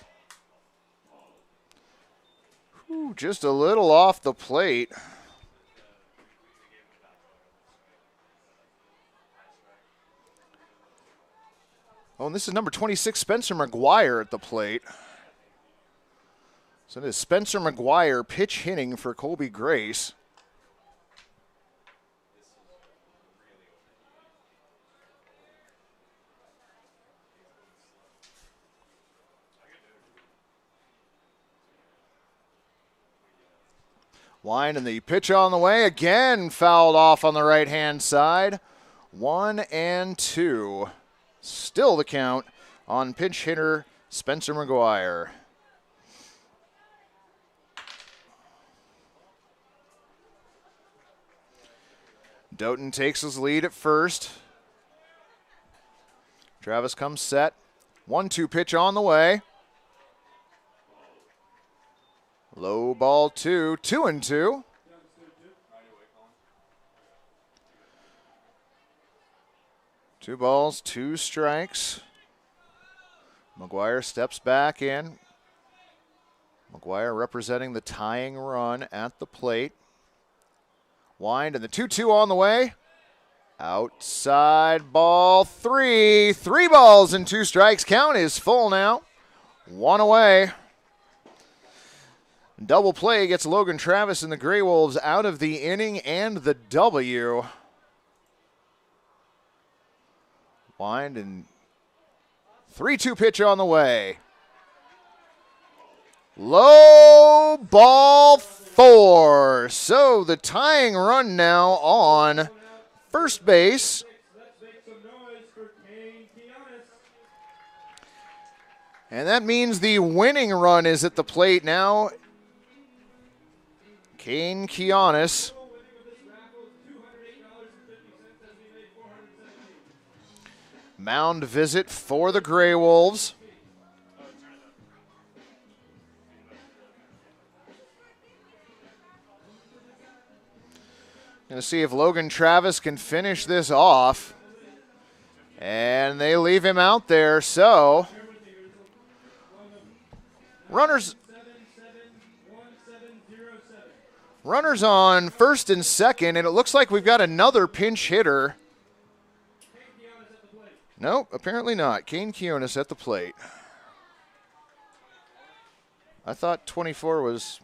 Ooh, just a little off the plate. Oh, and this is number 26, Spencer McGuire at the plate. So it is Spencer McGuire pitch hitting for Colby Grace. Wind and the pitch on the way. Again, fouled off on the right-hand side. 1-2. Still the count on pinch hitter Spencer McGuire. Doughton takes his lead at first. Travis comes set. 1-2 pitch on the way. Low ball 2, 2-2. Two balls, 2 strikes. McGuire steps back in. McGuire representing the tying run at the plate. Wind and the 2-2 on the way. Outside ball 3. 3 balls and 2 strikes. Count is full now. 1 away. Double play gets Logan Travis and the GreyWolves out of the inning and the W. Wind and 3-2 pitch on the way. Low ball 4. So the tying run now on first base. And that means the winning run is at the plate now. Kane Kianis. Mound visit for the GreyWolves. Going to see if Logan Travis can finish this off. And they leave him out there, so runners on first and second, and it looks like we've got another pinch hitter. Nope, apparently not. Kane Kionis at the plate. I thought 24 was...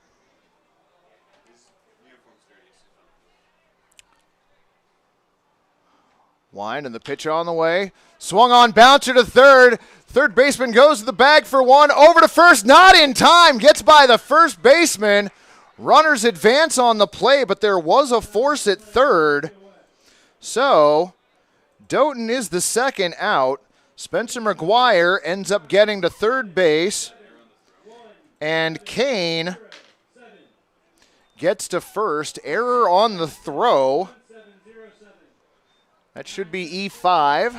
Wind and the pitch on the way. Swung on, bouncer to third. Third baseman goes to the bag for 1. Over to first, not in time. Gets by the first baseman. Runners advance on the play, but there was a force at third. So Doughton is the second out. Spencer McGuire ends up getting to third base. And Kane gets to first. Error on the throw. That should be E5.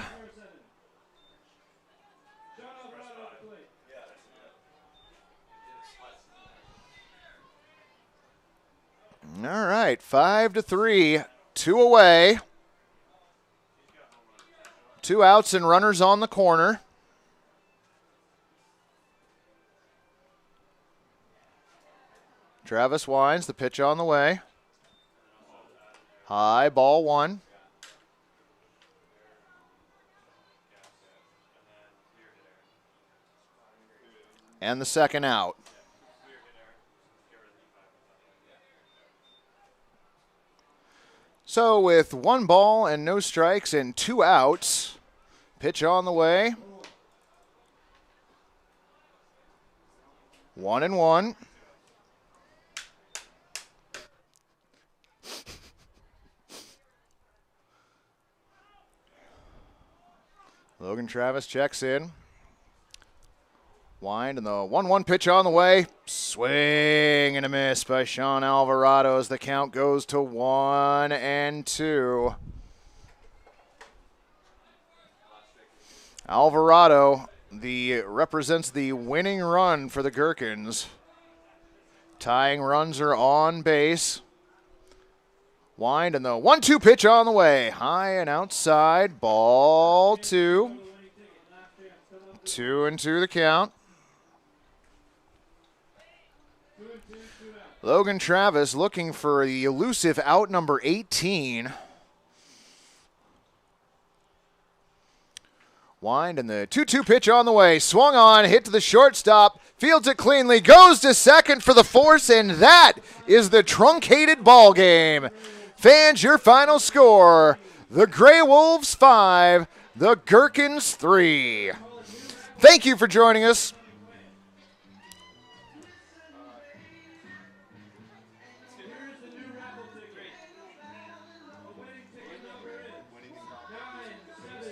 All right, 5-3, 2 away. 2 outs and runners on the corner. Travis winds, the pitch on the way. High, ball 1. And the second out. So with 1 ball and no strikes and 2 outs, pitch on the way. 1-1. Logan Travis checks in. Wind and the 1-1 pitch on the way. Swing and a miss by Sean Alvarado as the count goes to 1-2. Alvarado represents the winning run for the Gherkins. Tying runs are on base. Wind and the 1-2 pitch on the way. High and outside. Ball 2. 2-2 the count. Logan Travis looking for the elusive out number 18. Wind and the 2-2 pitch on the way. Swung on, hit to the shortstop. Fields it cleanly, goes to second for the force, and that is the truncated ball game. Fans, your final score. The GreyWolves 5, the Gherkins 3. Thank you for joining us.